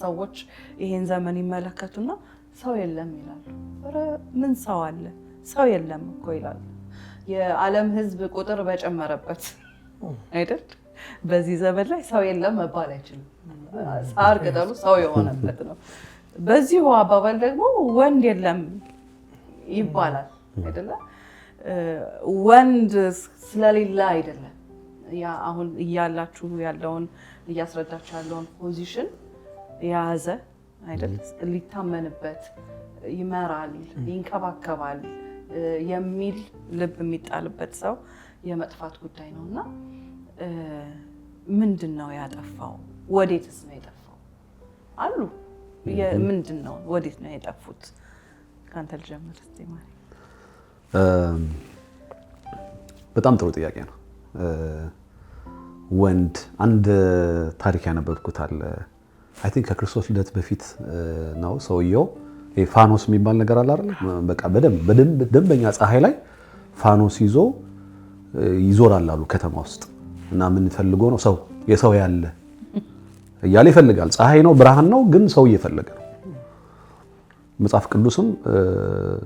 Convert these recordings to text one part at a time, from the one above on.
ሰዎች ይሄን ዘመን ይመለከቱና ሰው የለም ይላሉ። ኧረ ምን ሰው አለ? ሰው የለም እኮ ይላሉ። የዓለም ሕዝብ ቁጥር በጨመረበት አይደል? በዚህ ዘመን ላይ ሰው የለም መባል አይችልም። ሳር ቅጠሉ ሰው የሆነበት ነው። በዚሁ አባባል ደግሞ ወንድ የለም ይባላል አይደለ? ወንድ ስለሌለ አይደለም። ያ አሁን እያላችሁ ያለውን እያስረዳችሁ ያለውን ፖዚሽን የያዘ አይደል? ሊታመንበት ይመራል፣ ይንከባከባል የሚል ልብ የሚጣልበት ሰው የመጥፋት ጉዳይ ነው እና ምንድን ነው ያጠፋው? ወዴትስ ነው የጠፋው? አሉ ምንድን ነው ወዴት ነው የጠፉት? ከአንተ ልጀምር እስኪ ማለት በጣም ጥሩ ጥያቄ ነው። ወንድ አንድ ታሪክ ያነበብኩት አለ። አይ ቲንክ ከክርስቶስ ልደት በፊት ነው። ሰውየው ፋኖስ የሚባል ነገር አለ አይደል? በቃ በደንበኛ ፀሐይ ላይ ፋኖስ ይዞ ይዞራል አሉ ከተማ ውስጥ እና ምን ፈልጎ ነው? ሰው የሰው ያለ እያለ ይፈልጋል። ፀሐይ ነው፣ ብርሃን ነው፣ ግን ሰው እየፈለገ ነው። መጽሐፍ ቅዱስም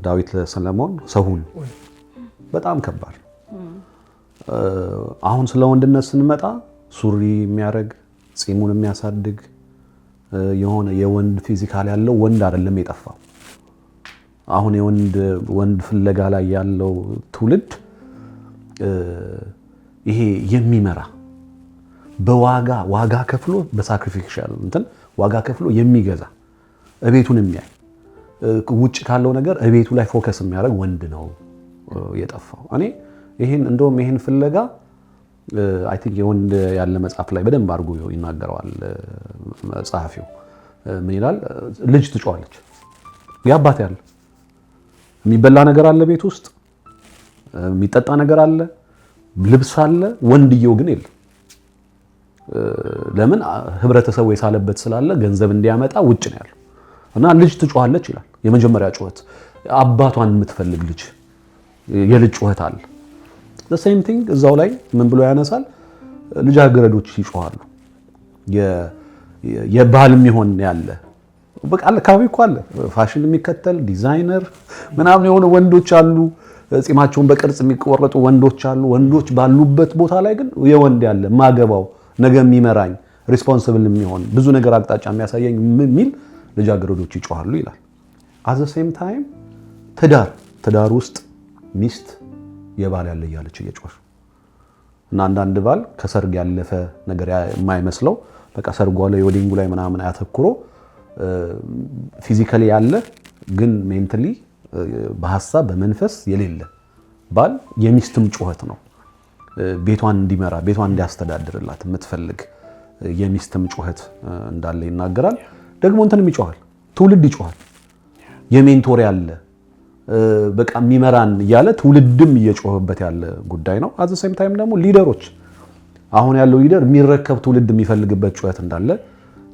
ዳዊት ለሰለሞን ሰው ሁን በጣም ከባድ። አሁን ስለ ወንድነት ስንመጣ ሱሪ የሚያደርግ ፂሙን የሚያሳድግ የሆነ የወንድ ፊዚካል ያለው ወንድ አይደለም የጠፋው። አሁን ወንድ ፍለጋ ላይ ያለው ትውልድ ይሄ የሚመራ ዋጋ ከፍሎ በሳክሪፊሻል እንትን ዋጋ ከፍሎ የሚገዛ እቤቱን የሚያይ ውጭ ካለው ነገር እቤቱ ላይ ፎከስ የሚያደርግ ወንድ ነው የጠፋው። እኔ ይሄን ፍለጋ አይ ቲንክ የወንድ ያለ መጽሐፍ ላይ በደንብ አድርጎ ይናገረዋል ጸሐፊው። ምን ይላል? ልጅ ትጮኻለች፣ ያባት ያለ የሚበላ ነገር አለ ቤት ውስጥ፣ የሚጠጣ ነገር አለ፣ ልብስ አለ፣ ወንድየው ግን የለም። ለምን? ህብረተሰቡ የሳለበት ስላለ ገንዘብ እንዲያመጣ ውጭ ነው ያለው እና ልጅ ትጮኻለች ይላል። የመጀመሪያ ጩኸት አባቷን የምትፈልግ ልጅ የልጅ ጩኸት አለ። the same thing እዛው ላይ ምን ብሎ ያነሳል? ልጃገረዶች ይጮኻሉ። የባህል የሚሆን ያለ በቃ አካባቢ እኮ አለ ፋሽን የሚከተል ዲዛይነር ምናምን የሆኑ ወንዶች አሉ። ጺማቸውን በቅርጽ የሚቆረጡ ወንዶች አሉ። ወንዶች ባሉበት ቦታ ላይ ግን የወንድ ያለ ማገባው ነገ የሚመራኝ ሪስፖንሲብል የሚሆን ብዙ ነገር አቅጣጫ የሚያሳየኝ የሚል ልጃገረዶች ይጮኻሉ ይላል። at the same time ትዳር ውስጥ ሚስት የባል ያለ እያለች እየጮኸች እና አንዳንድ ባል ከሰርግ ያለፈ ነገር የማይመስለው በቃ ሰርጓ ላይ ዌዲንጉ ላይ ምናምን አያተኩሮ ፊዚካሊ ያለ ግን ሜንታሊ በሐሳብ በመንፈስ የሌለ ባል የሚስትም ጩኸት ነው። ቤቷን እንዲመራ ቤቷን እንዲያስተዳድርላት የምትፈልግ የሚስትም ጩኸት እንዳለ ይናገራል። ደግሞ እንትንም ይጮሃል፣ ትውልድ ይጮሃል። የሜንቶር ያለ በቃ የሚመራን እያለ ትውልድም እየጮህበት ያለ ጉዳይ ነው። at the same time ደግሞ ሊደሮች አሁን ያለው ሊደር የሚረከብ ትውልድ የሚፈልግበት ጩኸት እንዳለ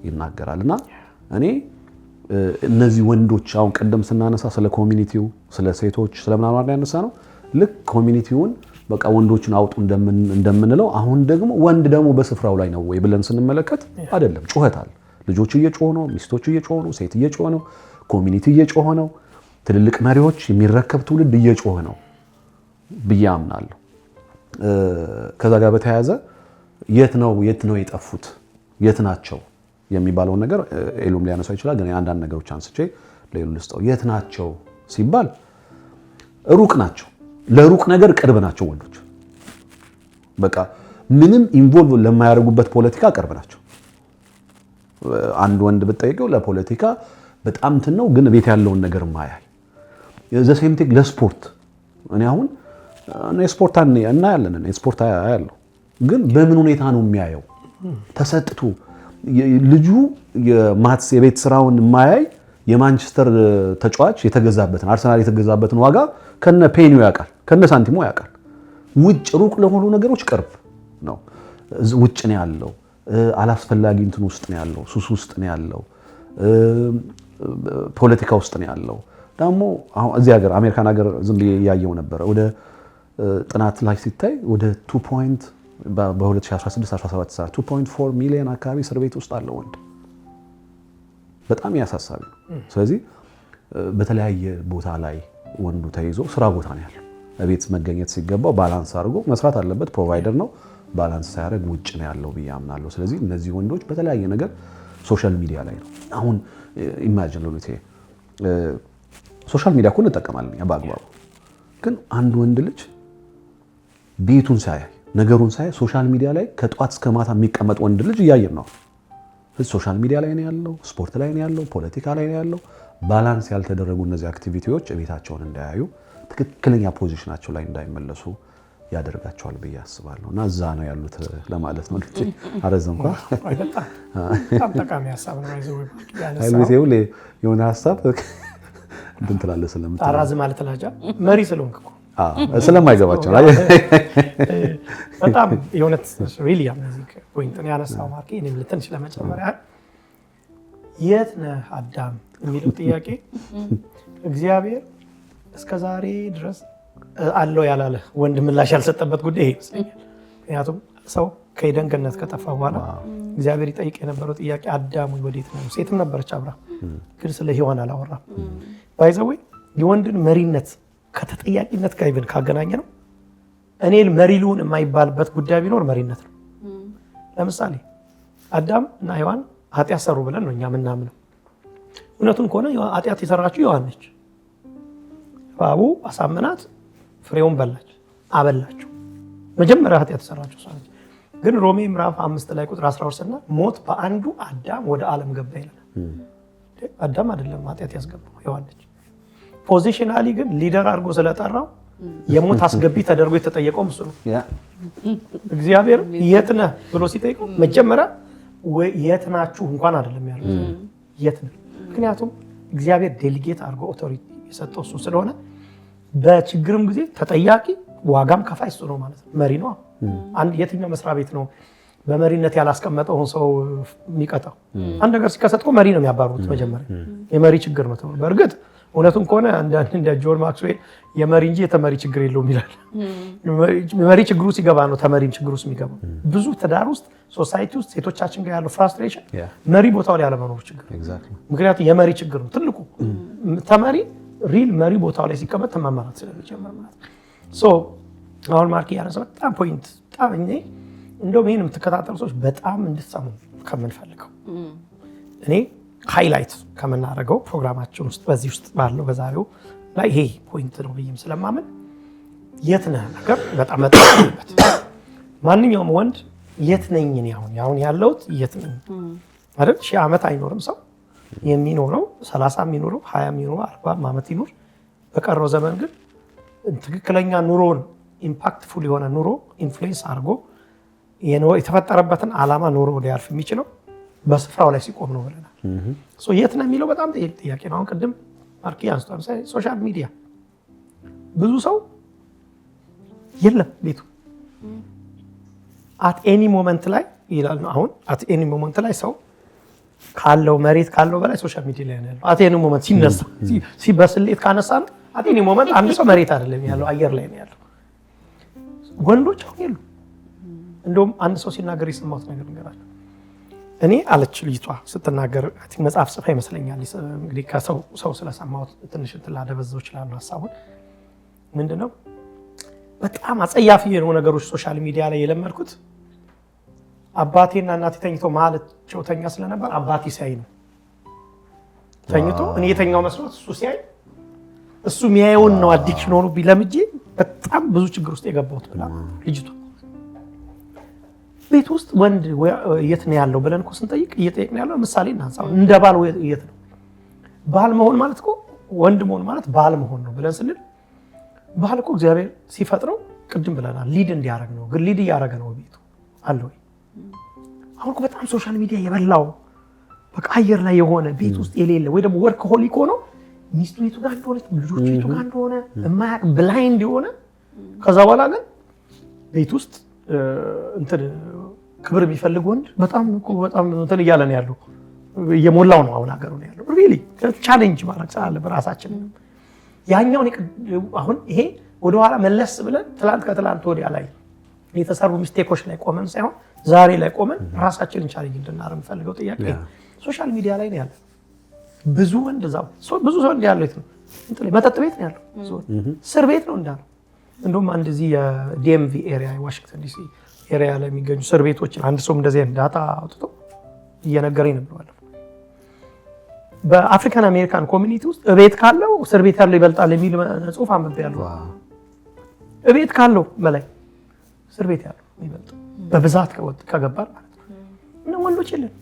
ይናገራልና እኔ እነዚህ ወንዶች አሁን ቀደም ስናነሳ ስለ ኮሚኒቲው ስለ ሴቶች ስለምናምን ያነሳ ነው። ልክ ኮሚኒቲውን በቃ ወንዶችን አውጡ እንደምንለው አሁን ደግሞ ወንድ ደግሞ በስፍራው ላይ ነው ወይ ብለን ስንመለከት አይደለም። ጩኸት አለ። ልጆች እየጮሁ ነው፣ ሚስቶች እየጮሁ ነው፣ ሴት እየጮሁ ነው፣ ኮሚኒቲ እየጮሁ ነው፣ ትልልቅ መሪዎች የሚረከብ ትውልድ እየጮሁ ነው ብዬ አምናለሁ። ከዛ ጋር በተያያዘ የት ነው የጠፉት የት ናቸው የሚባለውን ነገር ኤሉም ሊያነሳው ይችላል። ግን አንዳንድ ነገሮች አንስቼ ለኤሉ ልስጠው። የት ናቸው ሲባል ሩቅ ናቸው፣ ለሩቅ ነገር ቅርብ ናቸው ወንዶች። በቃ ምንም ኢንቮልቭ ለማያደርጉበት ፖለቲካ ቅርብ ናቸው። አንድ ወንድ ብትጠይቀው ለፖለቲካ በጣም እንትን ነው፣ ግን ቤት ያለውን ነገር ማያይ ዘ ሴም ቲንግ ለስፖርት እኔ አሁን ስፖርት እናያለን፣ ስፖርት አያለሁ፣ ግን በምን ሁኔታ ነው የሚያየው? ተሰጥቶ ልጁ የማትስ የቤት ስራውን ማያይ የማንቸስተር ተጫዋች የተገዛበትን አርሰናል የተገዛበትን ዋጋ ከነ ፔኒው ያውቃል፣ ከነ ሳንቲሙ ያውቃል። ውጭ ሩቅ ለሆኑ ነገሮች ቅርብ ነው። ውጭ ነው ያለው፣ አላስፈላጊ እንትን ውስጥ ነው ያለው፣ ሱስ ውስጥ ነው ያለው፣ ፖለቲካ ውስጥ ነው ያለው። ደግሞ አሁን እዚህ ሀገር አሜሪካን ሀገር ዝም ብዬ ያየው ነበር። ወደ ጥናት ላይ ሲታይ ወደ 2 በ2016 17 2.4 ሚሊዮን አካባቢ እስር ቤት ውስጥ አለ ወንድ። በጣም ያሳሳቢ ነው። ስለዚህ በተለያየ ቦታ ላይ ወንዱ ተይዞ ስራ ቦታ ነው ያለው። ቤት መገኘት ሲገባው ባላንስ አድርጎ መስራት አለበት። ፕሮቫይደር ነው። ባላንስ ሳያደርግ ውጭ ነው ያለው ብዬ አምናለሁ። ስለዚህ እነዚህ ወንዶች በተለያየ ነገር ሶሻል ሚዲያ ላይ ነው። አሁን ኢማጂን ሉሊቴ ሶሻል ሚዲያ እኮ እንጠቀማለን በአግባቡ፣ ግን አንድ ወንድ ልጅ ቤቱን ሳያይ ነገሩን ሳያይ ሶሻል ሚዲያ ላይ ከጧት እስከ ማታ የሚቀመጥ ወንድ ልጅ እያየን ነው። ሶሻል ሚዲያ ላይ ነው ያለው፣ ስፖርት ላይ ነው ያለው፣ ፖለቲካ ላይ ነው ያለው። ባላንስ ያልተደረጉ እነዚህ አክቲቪቲዎች ቤታቸውን እንዳያዩ፣ ትክክለኛ ፖዚሽናቸው ላይ እንዳይመለሱ ያደርጋቸዋል ብዬ አስባለሁ። እና እዛ ነው ያሉት ለማለት ነው። ልጅ አረዘምኳ። በጣም ጠቃሚ ሀሳብ ነው። አይዞህ የሆነ ሀሳብ እንትን ትላለህ ስለምትል አራዝ ማለት ላጃ መሪ ስለሆንክ እኮ ስለማይገባቸው በጣም የእውነት ሪሊ አሜዚንግ ፖይንት ነው ያነሳው ማርኬ። እኔም ልትንሽ ለመጨመር ያህል የት ነህ አዳም የሚለው ጥያቄ እግዚአብሔር እስከዛሬ ድረስ አለው ያላለ ወንድ ምላሽ ያልሰጠበት ጉዳይ ይመስለኛል። ምክንያቱም ሰው ከኤደን ገነት ከጠፋ በኋላ እግዚአብሔር ይጠይቅ የነበረው ጥያቄ አዳም ወዴት ነው? ሴትም ነበረች አብራ፣ ግን ስለ ሔዋን አላወራም። ባይዘዌ የወንድን መሪነት ከተጠያቂነት ጋር ይብን ካገናኘ ነው እኔ መሪ ልሁን የማይባልበት ጉዳይ ቢኖር መሪነት ነው። ለምሳሌ አዳም እና ሔዋን ኃጢአት ሰሩ ብለን ነው እኛ ምናምነው። እውነቱን ከሆነ ኃጢአት የሰራችው ሔዋን ነች። እባቡ አሳምናት ፍሬውን በላች፣ አበላቸው። መጀመሪያ ኃጢአት የሰራችው እሷ ነች። ግን ሮሜ ምዕራፍ 5 ላይ ቁጥር 12 እና ሞት በአንዱ አዳም ወደ ዓለም ገባ ይላል። አዳም አይደለም ኃጢአት ያስገባው ሔዋን ነች። ፖዚሽናሊ ግን ሊደር አድርጎ ስለጠራው የሞት አስገቢ ተደርጎ የተጠየቀው እሱ ነው። እግዚአብሔር የት ነህ ብሎ ሲጠይቀው መጀመሪያ የት ናችሁ እንኳን አይደለም ያለው፣ የት ነህ። ምክንያቱም እግዚአብሔር ዴሊጌት አድርጎ ኦቶሪቲ የሰጠው እሱ ስለሆነ በችግርም ጊዜ ተጠያቂ ዋጋም ከፋይ እሱ ነው ማለት ነው። መሪ ነው። አንድ የትኛው መስሪያ ቤት ነው በመሪነት ያላስቀመጠውን ሰው የሚቀጣው? አንድ ነገር ሲከሰት እኮ መሪ ነው የሚያባሩት መጀመሪያ። የመሪ ችግር ነው ተብሎ በእርግጥ እውነቱን ከሆነ እንደ ጆን ማክስዌል የመሪ እንጂ የተመሪ ችግር የለውም ይላል። መሪ ችግሩ ሲገባ ነው ተመሪም ችግሩ ውስጥ የሚገባው። ብዙ ትዳር ውስጥ ሶሳይቲ ውስጥ ሴቶቻችን ጋር ያለው ፍራስትሬሽን መሪ ቦታው ላይ ያለመኖር ችግር። ምክንያቱም የመሪ ችግር ነው ትልቁ። ተመሪ ሪል መሪ ቦታው ላይ ሲቀመጥ መመራት ስለሚጀምር ማለት ነው። አሁን ማርክ ያነሳው በጣም ፖይንት በጣም እንደውም ይህን የምትከታተሉ ሰዎች በጣም እንድትሰሙ ከምንፈልገው እኔ ሃይላይት ከምናደርገው ፕሮግራማችን ውስጥ በዚህ ውስጥ ባለው በዛሬው ላይ ይሄ ፖይንት ነው ብዬም ስለማምን የት ነህ ነገር በጣም መጣበት። ማንኛውም ወንድ የት ነኝ እኔ አሁን ያለሁት የት ነኝ አይደል? 1000 ዓመት አይኖርም ሰው የሚኖረው 30 የሚኖረው 20 የሚኖረው 40 ዓመት ይኖር። በቀረው ዘመን ግን ትክክለኛ ኑሮን ኢምፓክትፉል የሆነ ኑሮ ኢንፍሉዌንስ አድርጎ የተፈጠረበትን ዓላማ ኑሮ ሊያልፍ የሚችለው በስፍራው ላይ ሲቆም ነው ብለናል። የት ነው የሚለው በጣም ጥያቄ ነው። አሁን ቅድም ማርኪ አንስቷል። ሶሻል ሚዲያ ብዙ ሰው የለም ቤቱ አት ኤኒ ሞመንት ላይ ይላል ነው። አሁን አት ኤኒ ሞመንት ላይ ሰው ካለው መሬት ካለው በላይ ሶሻል ሚዲያ ላይ ነው ያለው። አት ኤኒ ሞመንት ሲነሳ ሲበስሌት ካነሳ ነው አት ኤኒ ሞመንት አንድ ሰው መሬት አይደለም ያለው አየር ላይ ነው ያለው። ወንዶች አሁን የሉ። እንደውም አንድ ሰው ሲናገር የሰማሁት ነገር ንገራቸው። እኔ አለች ልጅቷ ስትናገር መጽሐፍ ጽፋ ይመስለኛል። እንግዲህ ከሰው ስለሰማሁት ትንሽ ላደበዘው ይችላል ሀሳቡን። ምንድነው በጣም አጸያፊ የሆኑ ነገሮች ሶሻል ሚዲያ ላይ የለመድኩት አባቴና እናቴ ተኝተው መሀላቸው ተኛ ስለነበር አባቴ ሲያይ ነው ተኝቶ እኔ የተኛው መስሎት እሱ ሲያይ እሱ የሚያየውን ነው አዲክሽን ሆኖ ቢለምጄ በጣም ብዙ ችግር ውስጥ የገባሁት ብላ ልጅቷ። ቤት ውስጥ ወንድ የት ነው ያለው ብለን እኮ ስንጠይቅ እየጠየቅን ያለው ምሳሌ እናንሳው። እንደ ባል የት ነው? ባል መሆን ማለት እኮ ወንድ መሆን ማለት ባል መሆን ነው ብለን ስንል ባል እኮ እግዚአብሔር ሲፈጥረው ቅድም ብለናል ሊድ እንዲያደርግ ነው። ግን ሊድ እያደረገ ነው ቤቱ አለ ወይ? አሁን እኮ በጣም ሶሻል ሚዲያ የበላው በቃ አየር ላይ የሆነ ቤት ውስጥ የሌለ ወይ ደግሞ ወርክ ሆሊክ ሆኖ ሚስቱ ቤቱ ጋር እንደሆነ ልጆቹ ቤቱ ጋር እንደሆነ የማያውቅ ብላይንድ የሆነ ከዛ በኋላ ግን ቤት ውስጥ እንትን ክብር የሚፈልግ ወንድ በጣም እንትን እያለ ነው ያለው። እየሞላው ነው አሁን ሀገሩ ነው ያለው። ሪሊ ቻሌንጅ ማድረግ ስላለ በራሳችን ያኛው አሁን ይሄ ወደኋላ መለስ ብለን ከትላንት ወዲያ ላይ የተሰሩ ሚስቴኮች ላይ ቆመን ሳይሆን ዛሬ ላይ ቆመን ራሳችንን ቻሌንጅ እንድናደርግ የምፈልገው ጥያቄ ሶሻል ሚዲያ ላይ ነው ያለው። ብዙ ወንድ እዛው ብዙ ሰው ያለው የት ነው? መጠጥ ቤት ነው ያለው። እስር ቤት ነው እንዳለው። እንደውም አንድ እዚህ የዲኤምቪ ኤሪያ የዋሽንግተን ዲሲ ኤሪያ ላይ የሚገኙ እስር ቤቶችን አንድ ሰው እንደዚህ ዳታ አውጥቶ እየነገረኝ ነበር። በአፍሪካን አሜሪካን ኮሚኒቲ ውስጥ እቤት ካለው እስር ቤት ያለው ይበልጣል የሚል ጽሑፍ አንብቤያለሁ። እቤት ካለው በላይ እስር ቤት ያለው ይበልጣል በብዛት ከገባል ማለት ነው። እና ወንዶች የለን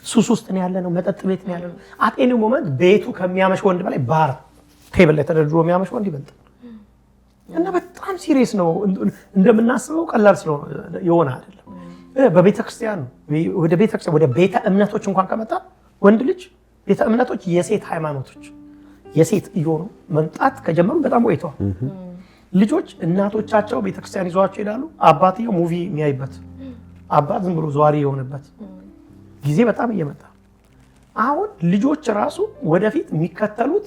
ሱስ ውስጥ ነው ያለ ነው፣ መጠጥ ቤት ነው ያለ ነው። አጤኒ ሞመንት ቤቱ ከሚያመሽ ወንድ በላይ ባር ቴብል ላይ ተደርድሮ የሚያመሽ ወንድ ይበልጣል። እና በጣም ሲሪየስ ነው። እንደምናስበው ቀላል ስለሆነ የሆነ አይደለም። በቤተክርስቲያን ወደ ቤተ እምነቶች እንኳን ከመጣ ወንድ ልጅ ቤተ እምነቶች የሴት ሃይማኖቶች የሴት እየሆኑ መምጣት ከጀመሩ በጣም ቆይተዋል። ልጆች እናቶቻቸው ቤተክርስቲያን ይዘዋቸው ይሄዳሉ። አባትየው ሙቪ የሚያይበት አባት ዝም ብሎ ዘዋሪ የሆነበት ጊዜ በጣም እየመጣ አሁን ልጆች ራሱ ወደፊት የሚከተሉት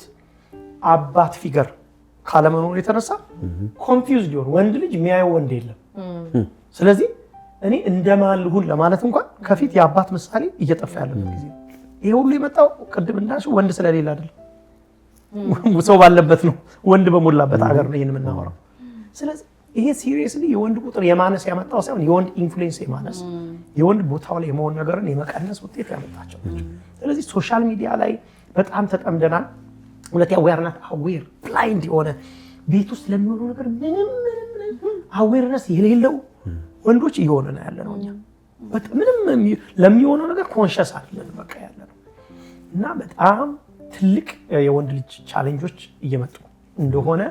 አባት ፊገር ካለመኖር የተነሳ ኮንፊውዝድ ሊሆን ወንድ ልጅ የሚያየው ወንድ የለም። ስለዚህ እኔ እንደማን ልሁን ለማለት እንኳን ከፊት የአባት ምሳሌ እየጠፋ ያለበት ጊዜ ነው። ይሄ ሁሉ የመጣው ቅድም እንዳልሽው ወንድ ስለሌለ አይደለም፣ ሰው ባለበት ነው፣ ወንድ በሞላበት ሀገር ነው ይሄን የምናወራው። ስለዚህ ይሄ ሲሪየስሊ የወንድ ቁጥር የማነስ ያመጣው ሳይሆን የወንድ ኢንፍሉዌንስ የማነስ የወንድ ቦታው ላይ የመሆን ነገርን የመቀነስ ውጤት ያመጣቸው ናቸው። ስለዚህ ሶሻል ሚዲያ ላይ በጣም ተጠምደናል። ሁለተኛ we are not aware blind የሆነ ቤት ውስጥ ለሚሆነው ነገር ምንም አዌርነስ የሌለው ወንዶች እየሆነ ነው ያለ ነው። እኛ ምንም ለሚሆነው ነገር ኮንሸስ አይደለም በቃ ያለ ነው። እና በጣም ትልቅ የወንድ ልጅ ቻሌንጆች እየመጡ እንደሆነ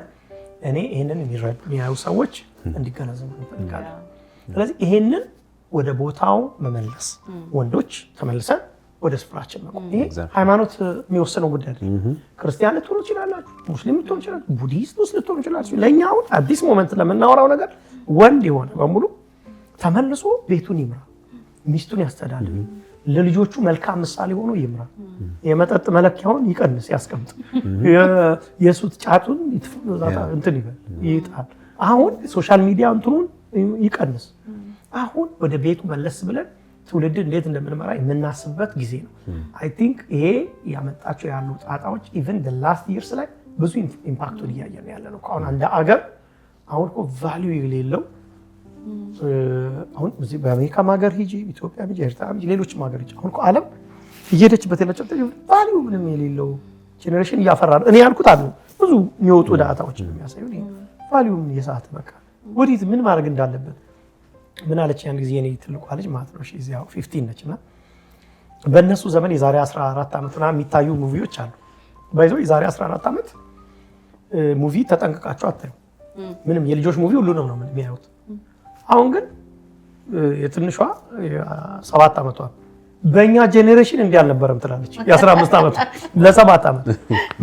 እኔ ይሄንን የሚያዩ ሰዎች እንዲገነዘቡ እንፈልጋለን። ስለዚህ ይሄንን ወደ ቦታው መመለስ ወንዶች ተመልሰን ወደ ስፍራችን መቆም። ይሄ ሃይማኖት የሚወስነው ጉዳይ አይደለም። ክርስቲያን ልትሆኑ ትችላላችሁ፣ ሙስሊም ልትሆኑ ትችላላችሁ፣ ቡዲስት ውስጥ ልትሆኑ ትችላላችሁ። ለእኛ አሁን አዲስ ሞመንት ለምናወራው ነገር ወንድ የሆነ በሙሉ ተመልሶ ቤቱን ይምራ፣ ሚስቱን ያስተዳድር፣ ለልጆቹ መልካም ምሳሌ ሆኖ ይምራ። የመጠጥ መለኪያውን ይቀንስ ያስቀምጥ፣ የሱት ጫቱን እንትን ይበል ይጣል። አሁን ሶሻል ሚዲያ እንትኑን ይቀንስ። አሁን ወደ ቤቱ መለስ ብለን ትውልድ እንዴት እንደምንመራ የምናስብበት ጊዜ ነው። አይ ቲንክ ይሄ ያመጣቸው ያሉ ጣጣዎች ኢቨን the last years ላይ ብዙ ኢምፓክቱን እያየን ያለ ነው። አሁን አንድ አገር አሁን እኮ ቫልዩ የሌለው አሁን እዚህ በአሜሪካም ሀገር ሂጂ፣ ኢትዮጵያ ሂጂ፣ ኤርትራ ሂጂ፣ ሌሎችም ሀገር ሂጂ፣ አሁን ዓለም እየሄደችበት ያለችው ቫልዩ ምንም የሌለው ጄኔሬሽን እያፈራ ነው። እኔ ያልኩት አሉ ብዙ የሚወጡ ዳታዎች የሚያሳዩ ቫልዩን የሰዓት በቃ ወዲት ምን ማድረግ እንዳለበት ምን አለች ያን ጊዜ እኔ ትልቋ ልጅ ማለት ነው እዚያው 15 ነች እና በእነሱ ዘመን የዛሬ 14 ዓመት ምናምን የሚታዩ ሙቪዎች አሉ። ባይዞ የዛሬ 14 ዓመት ሙቪ ተጠንቅቃቸው አታዩ። ምንም የልጆች ሙቪ ሁሉ ነው የሚያዩት። አሁን ግን የትንሿ 7 ዓመቷ በእኛ ጄኔሬሽን እንዲህ አልነበረም ትላለች። የ15 ዓመቱ ለ7 ዓመት።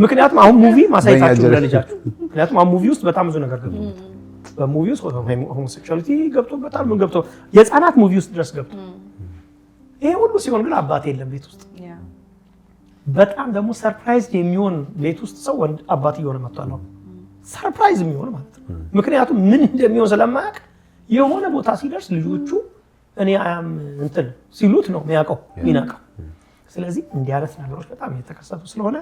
ምክንያቱም አሁን ሙቪ ማሳየታችሁ ለልጃችሁ። ምክንያቱም አሁን ሙቪ ውስጥ በጣም ብዙ ነገር ገብቶ በሙቪ ውስጥ ሆሞሴክሹዋሊቲ ገብቶበታል። ምን ገብቶ የህፃናት ሙቪ ውስጥ ድረስ ገብቶ ይሄ ሁሉ ሲሆን ግን አባት የለም ቤት ውስጥ። በጣም ደግሞ ሰርፕራይዝ የሚሆን ቤት ውስጥ ሰው ወንድ አባት እየሆነ መጥቷል። ሰርፕራይዝ የሚሆን ማለት ነው። ምክንያቱም ምን እንደሚሆን ስለማያውቅ የሆነ ቦታ ሲደርስ ልጆቹ እኔ አያም እንትን ሲሉት ነው የሚያውቀው የሚነቃው። ስለዚህ እንዲህ አይነት ነገሮች በጣም እየተከሰቱ ስለሆነ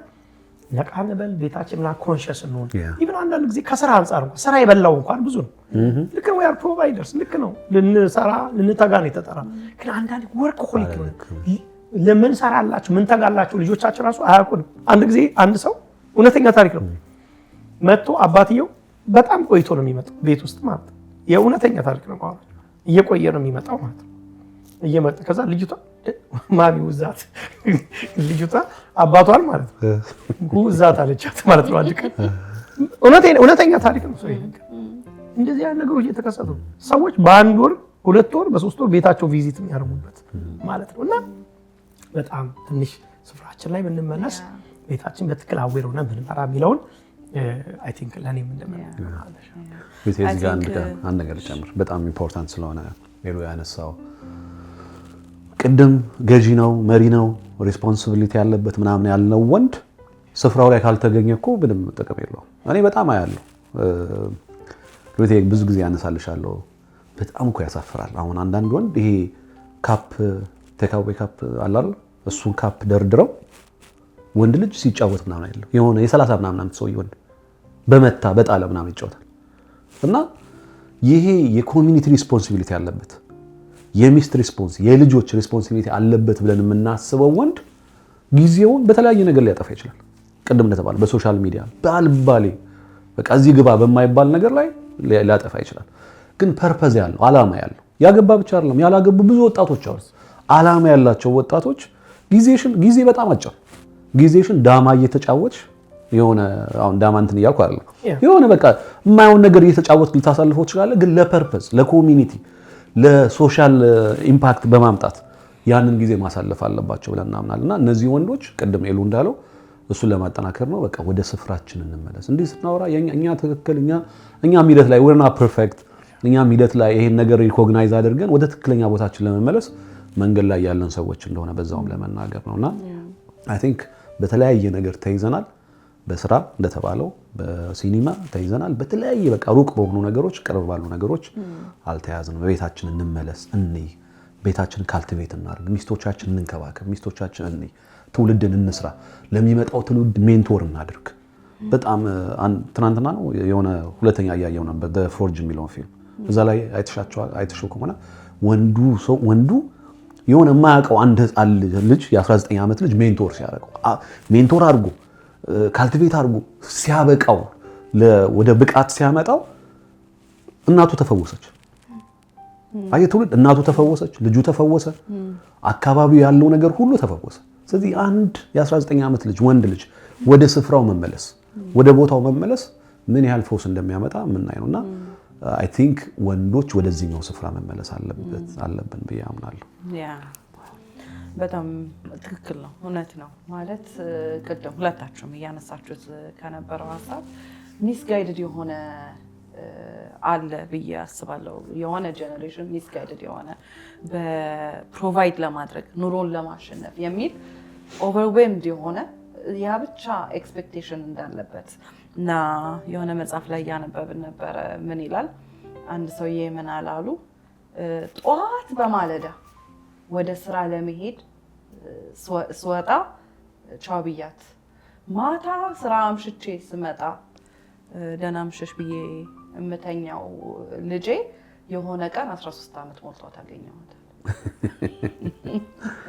ነቃ እንበል፣ ቤታችን ና ኮንሽስ እንሆን። ኢቭን አንዳንድ ጊዜ ከስራ አንጻር እንኳን ስራ የበላው እንኳን ብዙ ነው። ልክ ነው ያር ፕሮቫይደርስ ልክ ነው ልንሰራ ልንተጋ ነው የተጠራ። ግን አንዳንድ ወርክ ሆሊክ ነው ለምን ሰራላችሁ ምን ተጋላችሁ ልጆቻችን ራሱ አያውቁም። አንድ ጊዜ አንድ ሰው እውነተኛ ታሪክ ነው መጥቶ አባትየው በጣም ቆይቶ ነው የሚመጣው ቤት ውስጥ ማለት ነው። የእውነተኛ ታሪክ ነው ማለት እየቆየ ነው የሚመጣው ማለት ነው። እየመጣ ከዛ ልጅቷ ማሚ ውዛት ልጅቷ አባቷን ማለት ነው ውዛት አለቻት ማለት ነው። አንድ ቀን እውነተኛ ታሪክ ነው። ሰው ይሄን እንደዚህ አይነት ነገሮች እየተከሰቱ ሰዎች በአንድ ወር 2 ወር በ3 ወር ቤታቸው ቪዚት የሚያደርጉበት ማለት ነው። እና በጣም ትንሽ ስፍራችን ላይ ብንመለስ ቤታችን በትክክል አዌር ሆነን ብንመራ የሚለውን አይ ቲንክ ለኔም እንደምናለሽ እዚህ ጋር አንድ ነገር ልጨምር በጣም ኢምፖርታንት ስለሆነ ሌሎ ያነሳው ቅድም ገዢ ነው መሪ ነው ሪስፖንሲቢሊቲ ያለበት ምናምን ያልነው ወንድ ስፍራው ላይ ካልተገኘ እኮ ምንም ጥቅም የለውም። እኔ በጣም አያለሁ ብዙ ጊዜ ያነሳልሻለሁ። በጣም እኮ ያሳፍራል። አሁን አንዳንድ ወንድ ይሄ ካፕ ቴካዌ ካፕ አለ አይደል እሱን ካፕ ደርድረው ወንድ ልጅ ሲጫወት ምናምን አይደለም የሆነ የ30 ምናምን ዓመት ሰው ወንድ በመታ በጣለ ምናምን ይጫወታል። እና ይሄ የኮሚኒቲ ሪስፖንሲቢሊቲ አለበት፣ የሚስት የልጆች ሪስፖንሲቢሊቲ አለበት ብለን የምናስበው ወንድ ጊዜውን በተለያየ ነገር ሊያጠፋ ይችላል። ቅድም እንደተባለ በሶሻል ሚዲያ ባልባሌ በቃ እዚህ ግባ በማይባል ነገር ላይ ሊያጠፋ ይችላል። ግን ፐርፐዝ ያለው ዓላማ ያለው ያገባ ብቻ አይደለም ያላገቡ ብዙ ወጣቶች አሉ። ዓላማ ያላቸው ወጣቶች ጊዜ በጣም አጭር ጊዜሽን ዳማ እየተጫወትሽ የሆነ አሁን ዳማ እንትን እያልኩ አይደለም የሆነ በቃ የማይሆን ነገር እየተጫወትክ ልታሳልፈው ትችላለህ። ግን ለፐርፐዝ ለኮሚኒቲ ለሶሻል ኢምፓክት በማምጣት ያንን ጊዜ ማሳለፍ አለባቸው ብለን እናምናለን። እና እነዚህ ወንዶች ቅድም ኤሉ እንዳለው እሱን ለማጠናከር ነው በቃ ወደ ስፍራችን እንመለስ። እንዲህ ስናወራ እኛ ትክክል እኛም ሂደት ላይ we're not perfect እኛም ሂደት ላይ ይሄን ነገር ሪኮግናይዝ አድርገን ወደ ትክክለኛ ቦታችን ለመመለስ መንገድ ላይ ያለን ሰዎች እንደሆነ በዛውም ለመናገር ነውና I think በተለያየ ነገር ተይዘናል። በስራ እንደተባለው በሲኒማ ተይዘናል። በተለያየ በቃ ሩቅ በሆኑ ነገሮች ቅርብ ባሉ ነገሮች አልተያዝንም። በቤታችን እንመለስ፣ ቤታችን ካልቲቬት እናድርግ፣ ሚስቶቻችን እንንከባከብ፣ ሚስቶቻችን ትውልድን እንስራ፣ ለሚመጣው ትውልድ ሜንቶር እናድርግ። በጣም ትናንትና ነው የሆነ ሁለተኛ እያየው ነበር the forge የሚለውን ፊልም እዛ ላይ አይተሻቸው ከሆነ ወንዱ የሆነ የማያውቀው አንድ ህፃን ልጅ የ19 ዓመት ልጅ ሜንቶር ሲያደርገው ሜንቶር አድርጎ ካልቲቬት አድርጎ ሲያበቃው ወደ ብቃት ሲያመጣው እናቱ ተፈወሰች። ትውልድ እናቱ ተፈወሰች፣ ልጁ ተፈወሰ፣ አካባቢው ያለው ነገር ሁሉ ተፈወሰ። ስለዚህ አንድ የ19 ዓመት ልጅ ወንድ ልጅ ወደ ስፍራው መመለስ ወደ ቦታው መመለስ ምን ያህል ፈውስ እንደሚያመጣ የምናይ ነውና አይ ቲንክ ወንዶች ወደዚህኛው ስፍራ መመለስ አለብን ብዬ አምናለሁ። በጣም ትክክል ነው፣ እውነት ነው። ማለት ቅድም ሁለታችሁም እያነሳችሁት ከነበረው ሀሳብ ሚስጋይድድ የሆነ አለ ብዬ አስባለሁ። የሆነ ጀነሬሽን ሚስጋይድድ የሆነ በፕሮቫይድ ለማድረግ ኑሮን ለማሸነፍ የሚል ኦቨርዌልምድ የሆነ ያ ብቻ ኤክስፔክቴሽን እንዳለበት እና የሆነ መጽሐፍ ላይ እያነበብን ነበረ። ምን ይላል አንድ ሰውዬ ምን አላሉ ጠዋት በማለዳ ወደ ስራ ለመሄድ ስወጣ ቻው ብያት ማታ ስራ አምሽቼ ስመጣ ደህና ምሽሽ ብዬ እምተኛው ልጄ የሆነ ቀን 13 ዓመት ሞልቷት አገኘኋት።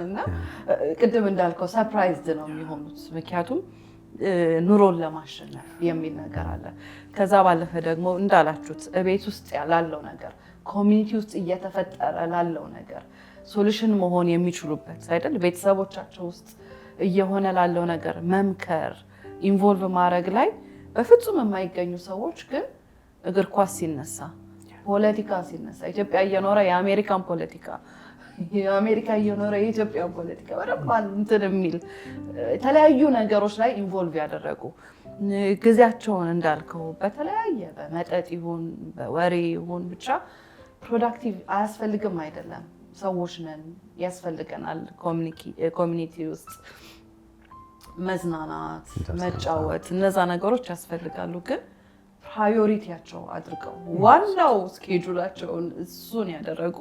እና ቅድም እንዳልከው ሰርፕራይዝድ ነው የሚሆኑት፣ ምክንያቱም ኑሮን ለማሸነፍ የሚል ነገር አለ። ከዛ ባለፈ ደግሞ እንዳላችሁት ቤት ውስጥ ላለው ነገር ኮሚኒቲ ውስጥ እየተፈጠረ ላለው ነገር ሶሉሽን መሆን የሚችሉበት አይደል? ቤተሰቦቻቸው ውስጥ እየሆነ ላለው ነገር መምከር፣ ኢንቮልቭ ማድረግ ላይ በፍጹም የማይገኙ ሰዎች ግን እግር ኳስ ሲነሳ፣ ፖለቲካ ሲነሳ፣ ኢትዮጵያ እየኖረ የአሜሪካን ፖለቲካ፣ የአሜሪካ እየኖረ የኢትዮጵያን ፖለቲካ በደንብ እንትን የሚል የተለያዩ ነገሮች ላይ ኢንቮልቭ ያደረጉ ጊዜያቸውን እንዳልከው በተለያየ በመጠጥ ይሁን በወሬ ይሁን ብቻ ፕሮዳክቲቭ አያስፈልግም አይደለም። ሰዎች ነን፣ ያስፈልገናል። ኮሚኒቲ ውስጥ መዝናናት፣ መጫወት እነዛ ነገሮች ያስፈልጋሉ። ግን ፕራዮሪቲያቸው አድርገው ዋናው ስኬጁላቸውን እሱን ያደረጉ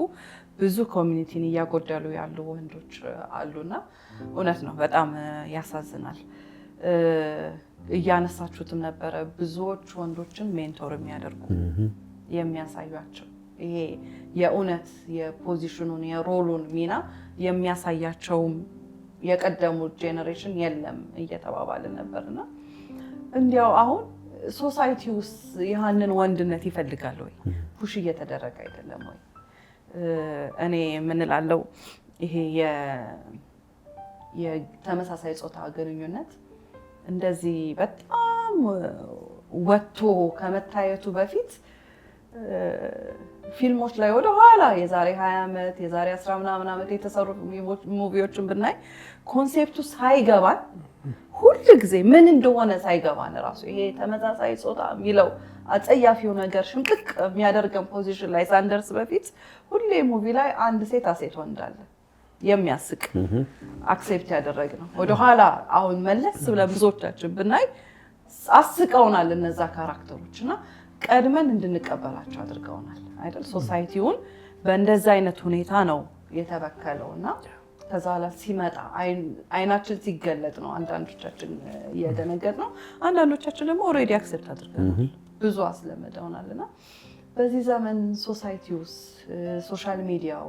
ብዙ ኮሚኒቲን እያጎደሉ ያሉ ወንዶች አሉና እውነት ነው፣ በጣም ያሳዝናል። እያነሳችሁትም ነበረ ብዙዎች ወንዶችን ሜንቶር የሚያደርጉ የሚያሳያቸው ይሄ የእውነት የፖዚሽኑን የሮሉን ሚና የሚያሳያቸውም የቀደሙት ጄኔሬሽን የለም እየተባባልን ነበርና እንዲያው አሁን ሶሳይቲ ውስጥ ያንን ወንድነት ይፈልጋል ወይ? ፑሽ እየተደረገ አይደለም ወይ? እኔ ምን እላለሁ ይሄ የተመሳሳይ ጾታ ግንኙነት እንደዚህ በጣም ወጥቶ ከመታየቱ በፊት ፊልሞች ላይ ወደ ኋላ የዛሬ 20 ዓመት የዛሬ 10 ምናምን ዓመት የተሰሩ ሙቪዎችን ብናይ ኮንሴፕቱ ሳይገባን ሁሉ ጊዜ ምን እንደሆነ ሳይገባን ራሱ ይሄ ተመሳሳይ ጾታ የሚለው አጸያፊው ነገር ሽምቅቅ የሚያደርገን ፖዚሽን ላይ ሳንደርስ በፊት ሁሌ ሙቪ ላይ አንድ ሴት አሴት ወንድ አለ የሚያስቅ አክሴፕት ያደረግነው ወደ ኋላ አሁን መለስ ብለን ብዙዎቻችን ብናይ አስቀውናል እነዛ ካራክተሮችና ቀድመን እንድንቀበላቸው አድርገውናል አይደል? ሶሳይቲውን በእንደዛ አይነት ሁኔታ ነው የተበከለውና ከዛ ኋላ ሲመጣ አይናችን ሲገለጥ ነው አንዳንዶቻችን እየደነገጥ ነው። አንዳንዶቻችን ደግሞ ኦልሬዲ አክሰፕት አድርገናል። ብዙ አስለምደውናልና በዚህ ዘመን ሶሳይቲ ውስጥ ሶሻል ሚዲያው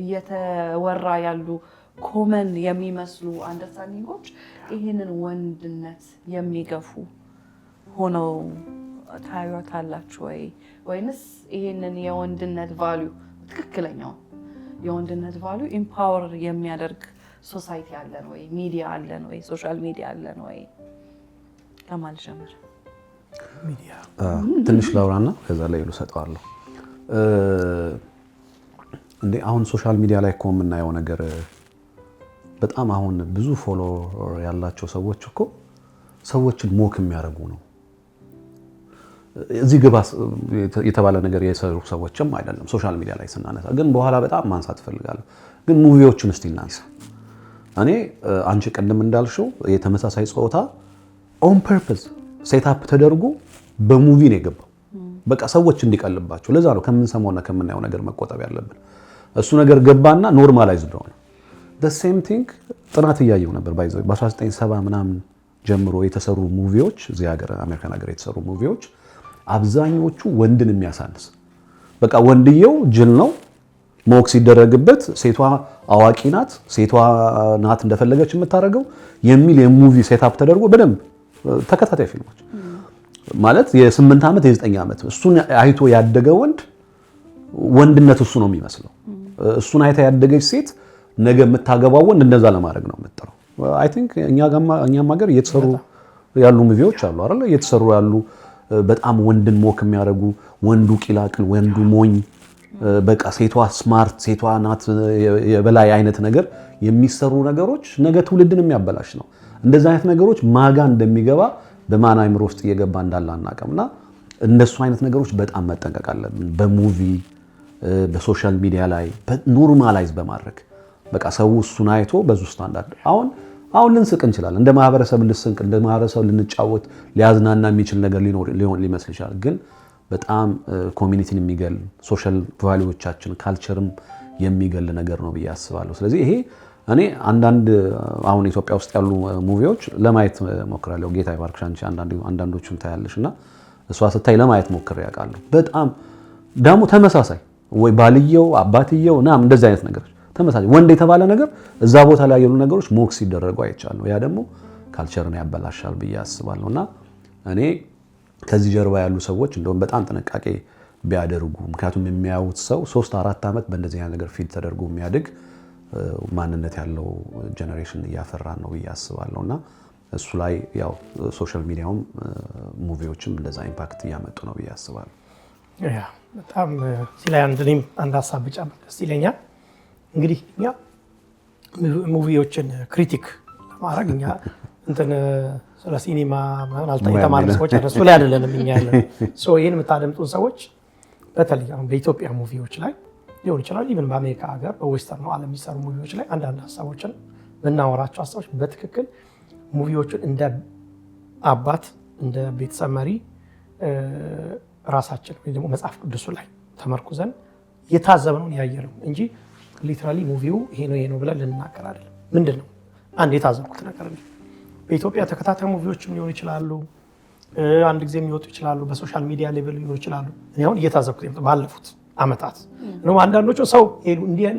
እየተወራ ያሉ ኮመን የሚመስሉ አንደርስታንዲንጎች ይህንን ወንድነት የሚገፉ ሆነው ታዩታላችሁ ወይ? ወይንስ ይህንን የወንድነት ቫልዩ ትክክለኛው የወንድነት ቫልዩ ኢምፓወር የሚያደርግ ሶሳይቲ አለን ወይ? ሚዲያ አለን ወይ? ሶሻል ሚዲያ አለን ወይ? ከማል ጀምር። ሚዲያ ትንሽ ላውራና ከዛ ላይ ልሰጠዋለሁ። እንዴ አሁን ሶሻል ሚዲያ ላይ እኮ የምናየው ነገር በጣም አሁን ብዙ ፎሎ ያላቸው ሰዎች እኮ ሰዎችን ሞክ የሚያደርጉ ነው። እዚህ ግባ የተባለ ነገር የሰሩ ሰዎችም አይደለም ሶሻል ሚዲያ ላይ ስናነሳ። ግን በኋላ በጣም ማንሳት እፈልጋለሁ። ግን ሙቪዎችን እስቲ እናንሳ። እኔ አንቺ ቅድም እንዳልሽው የተመሳሳይ ጾታ ኦን ፐርፐዝ ሴትአፕ ተደርጎ በሙቪ ነው የገባው። በቃ ሰዎች እንዲቀልባቸው። ለዛ ነው ከምንሰማውና ከምናየው ነገር መቆጠብ ያለብን። እሱ ነገር ገባና ኖርማላይዝድ ሆነ። the same thing ጥናት እያየው ነበር በ1970 ምናምን ጀምሮ የተሰሩ ሙቪዎች እዚህ ሀገር አሜሪካን ሀገር የተሰሩ ሙቪዎች አብዛኞቹ ወንድን የሚያሳንስ በቃ ወንድየው ጅል ነው ሞክ ሲደረግበት ሴቷ አዋቂ ናት፣ ሴቷ ናት እንደፈለገች የምታደርገው የሚል የሙቪ ሴትአፕ ተደርጎ በደንብ ተከታታይ ፊልሞች ማለት የ8 ዓመት የ9 ዓመት እሱን አይቶ ያደገ ወንድነት እሱ ነው የሚመስለው። እሱን አይታ ያደገች ሴት ነገ የምታገባው ወንድ እንደዛ ለማድረግ ነው የምትጠራው። አይ ቲንክ እኛም ሀገር እየተሰሩ ያሉ ሙቪዎች አሉ አይደል? እየተሰሩ ያሉ በጣም ወንድን ሞክ የሚያደርጉ ወንዱ ቂላቅል፣ ወንዱ ሞኝ፣ በቃ ሴቷ ስማርት፣ ሴቷ ናት የበላይ አይነት ነገር የሚሰሩ ነገሮች ነገ ትውልድን የሚያበላሽ ነው። እንደዛ አይነት ነገሮች ማጋ እንደሚገባ በማን አይምሮ ውስጥ እየገባ እንዳለ አናውቅምና እነሱ አይነት ነገሮች በጣም መጠንቀቅ አለብን። በሙቪ በሶሻል ሚዲያ ላይ ኖርማላይዝ በማድረግ በቃ ሰው እሱን አይቶ በዙ ስታንዳርድ አሁን ልንስቅ እንችላለን። እንደ ማህበረሰብ ልንስቅ፣ እንደ ማህበረሰብ ልንጫወት፣ ሊያዝናና የሚችል ነገር ሊመስል ይችላል። ግን በጣም ኮሚኒቲን የሚገል ሶሻል ቫልዩዎቻችን ካልቸርም የሚገል ነገር ነው ብዬ አስባለሁ። ስለዚህ ይሄ እኔ አንዳንድ አሁን ኢትዮጵያ ውስጥ ያሉ ሙቪዎች ለማየት ሞክራለሁ። ጌታ ይባርክሽ አንቺ አንዳንዶቹን ታያለሽ እና እሷ ስታይ ለማየት ሞክሬ ያውቃለሁ። በጣም ደግሞ ተመሳሳይ ወይ ባልየው አባትየው ና እንደዚህ አይነት ነገሮች ተመሳሳይ ወንድ የተባለ ነገር እዛ ቦታ ላይ ያሉ ነገሮች ሞክ ሲደረጉ አይቻለሁ። ያ ደግሞ ካልቸርን ያበላሻል ብዬ አስባለሁ እና እኔ ከዚህ ጀርባ ያሉ ሰዎች እንደውም በጣም ጥንቃቄ ቢያደርጉ። ምክንያቱም የሚያዩት ሰው 3-4 ዓመት በእንደዚህ አይነት ነገር ፊት ተደርጎ የሚያድግ ማንነት ያለው ጀነሬሽን እያፈራን ነው ብዬ አስባለሁ እና እሱ ላይ ያው ሶሻል ሚዲያውም ሙቪዎችም እንደዛ ኢምፓክት እያመጡ ነው ብዬ አስባለሁ። ያ በጣም ሲላይ አንድ ሀሳብ ብጨምር ደስ ይለኛል። እንግዲህ እኛ ሙቪዎችን ክሪቲክ ለማድረግ እኛ ስለ ሲኒማ የተማርን ሰዎች እሱ ላይ አይደለንም እኛ ያለን። ይህን የምታደምጡን ሰዎች በተለይ አሁን በኢትዮጵያ ሙቪዎች ላይ ሊሆን ይችላል፣ ኢቨን በአሜሪካ ሀገር በዌስተርኑ ዓለም የሚሰሩ ሙቪዎች ላይ አንዳንድ ሀሳቦችን ብናወራቸው ሀሳቦች በትክክል ሙቪዎችን እንደ አባት እንደ ቤተሰብ መሪ ራሳችን ወይ ደግሞ መጽሐፍ ቅዱሱ ላይ ተመርኩዘን የታዘብነውን ያየነው እንጂ ሊትራሊ ሙቪው ይሄ ነው ብለን ልንናገር አይደለም። ምንድን ነው አንድ የታዘብኩት ነገር ነው። በኢትዮጵያ ተከታታይ ሙቪዎችም ሊሆኑ ይችላሉ፣ አንድ ጊዜ የሚወጡ ይችላሉ፣ በሶሻል ሚዲያ ሌቭል ሊሆኑ ይችላሉ። እኔ አሁን እየታዘብኩት ባለፉት ዓመታት ነው። አንዳንዶቹ ሰው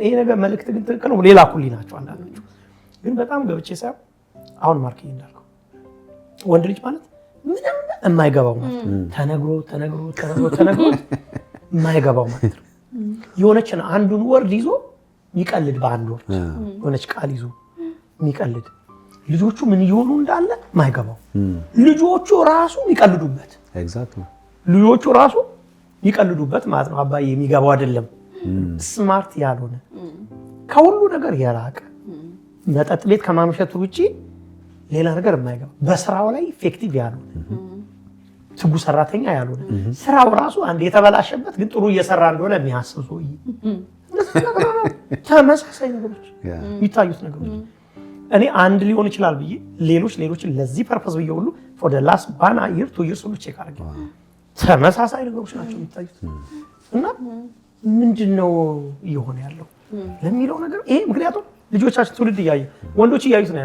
ይሄ ነገር መልእክት ግን ትክክል ነው ሌላ ኩሊ ናቸው። አንዳንዶቹ ግን በጣም ገብቼ ሳይሆን አሁን ማርክ እንዳልከው ወንድ ልጅ ማለት ምንም የማይገባው ማለት ተነግሮ የማይገባው ማለት ነው። የሆነች አንዱን ወርድ ይዞ የሚቀልድ በአንድ ወርድ የሆነች ቃል ይዞ የሚቀልድ ልጆቹ ምን እየሆኑ እንዳለ የማይገባው ልጆቹ ራሱ የሚቀልዱበት ልጆቹ ራሱ ይቀልዱበት ማለት ነው። አባዬ የሚገባው አይደለም። ስማርት ያልሆነ ከሁሉ ነገር የራቀ መጠጥ ቤት ከማምሸቱ ውጪ ሌላ ነገር የማይገባ በስራው ላይ ኢፌክቲቭ ያልሆነ ትጉ ሰራተኛ ያልሆነ ስራው ራሱ አንድ የተበላሸበት ግን ጥሩ እየሰራ እንደሆነ የሚያስብ ሰውዬ። ተመሳሳይ ነገሮች የሚታዩት ነገሮች እኔ አንድ ሊሆን ይችላል ብዬ ሌሎችን ለዚህ ፐርፐዝ ብዬ ሁሉ for the last 1 year 2 years ሁሉ ቼክ አድርጌ ተመሳሳይ ነገሮች ናቸው የሚታዩት እና ምንድነው እየሆነ ያለው ለሚለው ነገር ይሄ ምክንያቱም ልጆቻችን ትውልድ እያዩ ወንዶች እያዩት ነው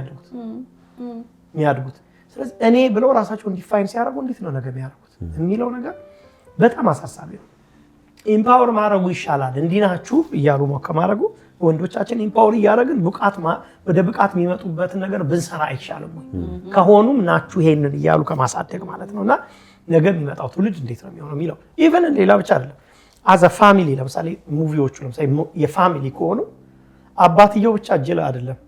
የሚያድጉት። ስለዚህ እኔ ብለው ራሳቸውን ዲፋይን ሲያደርጉ እንዴት ነው ነገር የሚያደርጉት የሚለው ነገር በጣም አሳሳቢ ነው። ኢምፓወር ማድረጉ ይሻላል። እንዲህ ናችሁ እያሉ ከማድረጉ ወንዶቻችን ኢምፓወር እያደረግን ወደ ብቃት የሚመጡበትን ነገር ብንሰራ አይሻልም ወይ? ከሆኑም ናችሁ ይሄንን እያሉ ከማሳደግ ማለት ነው። እና ነገ የሚመጣው ትውልድ እንዴት ነው የሚሆነው የሚለው ኢቨን ሌላ ብቻ አይደለም። አዘ ፋሚሊ ለምሳሌ ሙቪዎቹ ለምሳሌ የፋሚሊ ከሆኑ አባትየው ብቻ ጅል አይደለም።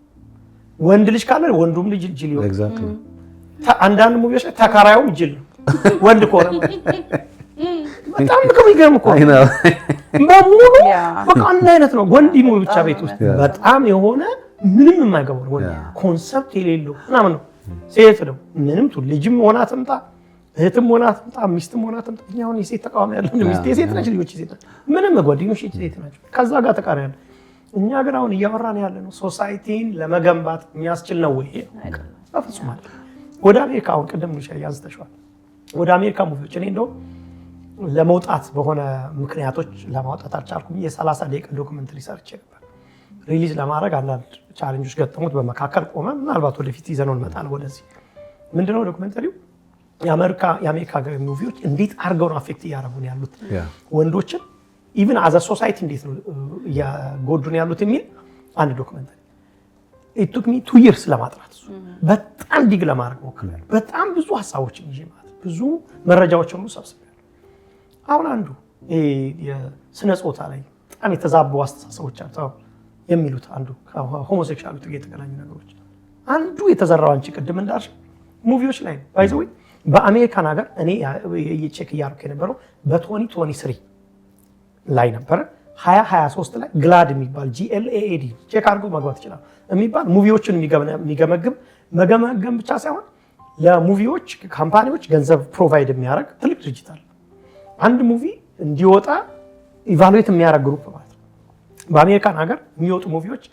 ወንድ ልጅ ካለ ወንዱም ልጅ ጅል ይሆናል። አንዳንድ ሙቪዎች ላይ ተካራዩም ጅል ነው ወንድ ከሆነ በጣም የሚገርም እኮ በሙሉ በቃ አንድ አይነት ነው። ወንድ ይኑር ብቻ ቤት ውስጥ በጣም የሆነ ምንም የማይገባው ወንድ ኮንሰፕት የሌለው ምናምን ነው። ሴት ደግሞ ምንም ልጅም ሆና ትምጣ እህትም ሆና ትምጣ ሚስትም ሆና ትምጣ። እኛ አሁን የሴት ተቃዋሚ ያለው ሚስት የሴት ነች፣ ልጆች የሴት ናቸው፣ ምንም ጓደኞች የሴት ናቸው። ከዛ ጋር ተቃራኒ ያለ እኛ ግን አሁን እያወራን ያለ ነው ሶሳይቲን ለመገንባት የሚያስችል ነው ወይ? በፍጹም አለ። ወደ አሜሪካ አሁን ቅድም ልሻ ያዝተሽዋል። ወደ አሜሪካ ሙቪዎች እኔ እንደው ለመውጣት በሆነ ምክንያቶች ለማውጣት አልቻልኩም። የ30 ደቂቃ ዶክመንተሪ ሰርቼ ነበር ሪሊዝ ለማድረግ አንዳንድ ቻሌንጆች ገጠሙት፣ በመካከል ቆመ። ምናልባት ወደፊት ይዘነው እንመጣለን ወደዚህ። ምንድነው ዶክመንተሪው? የአሜሪካ ሙቪዎች እንዴት አድርገው ነው አፌክት እያደረጉን ያሉት ወንዶችን ኢቭን አዘ ሶሳይቲ እንዴት ነው እያጎዱን ያሉት የሚል አንድ ዶክመንተሪ ኢት ቱክ ሚ 2 years ለማጥራት በጣም ዲግ ለማድረግ ሞክሬያለሁ። በጣም ብዙ ሀሳቦችን ይዤ ማለት ብዙ መረጃዎችን ሁሉ ሰብስቤያለሁ። አሁን አንዱ የስነ ጾታ ላይ በጣም የተዛቡ አስተሳሰቦች የሚሉት አንዱ ከሆሞሴክሹዋሊቲ ጋር የተገናኙ ነገሮች አንዱ የተዘራው አንቺ ቅድም እንዳልሽ ሙቪዎች ላይ ባይ ዘ ወይ በአሜሪካን ሀገር እኔ ቼክ እያደረኩ የነበረው በ2023 ላይ ነበረ 2023 ላይ ግላድ የሚባል GLAAD ቼክ አድርገው መግባት ይችላል የሚባል ሙቪዎችን የሚገመግም መገመገም ብቻ ሳይሆን ለሙቪዎች ካምፓኒዎች ገንዘብ ፕሮቫይድ የሚያደርግ ትልቅ ድርጅት አለ። አንድ ሙቪ እንዲወጣ ኢቫሉዌት የሚያደርግ ግሩፕ ማለት ነው። በአሜሪካን ሀገር የሚወጡ ሙቪዎች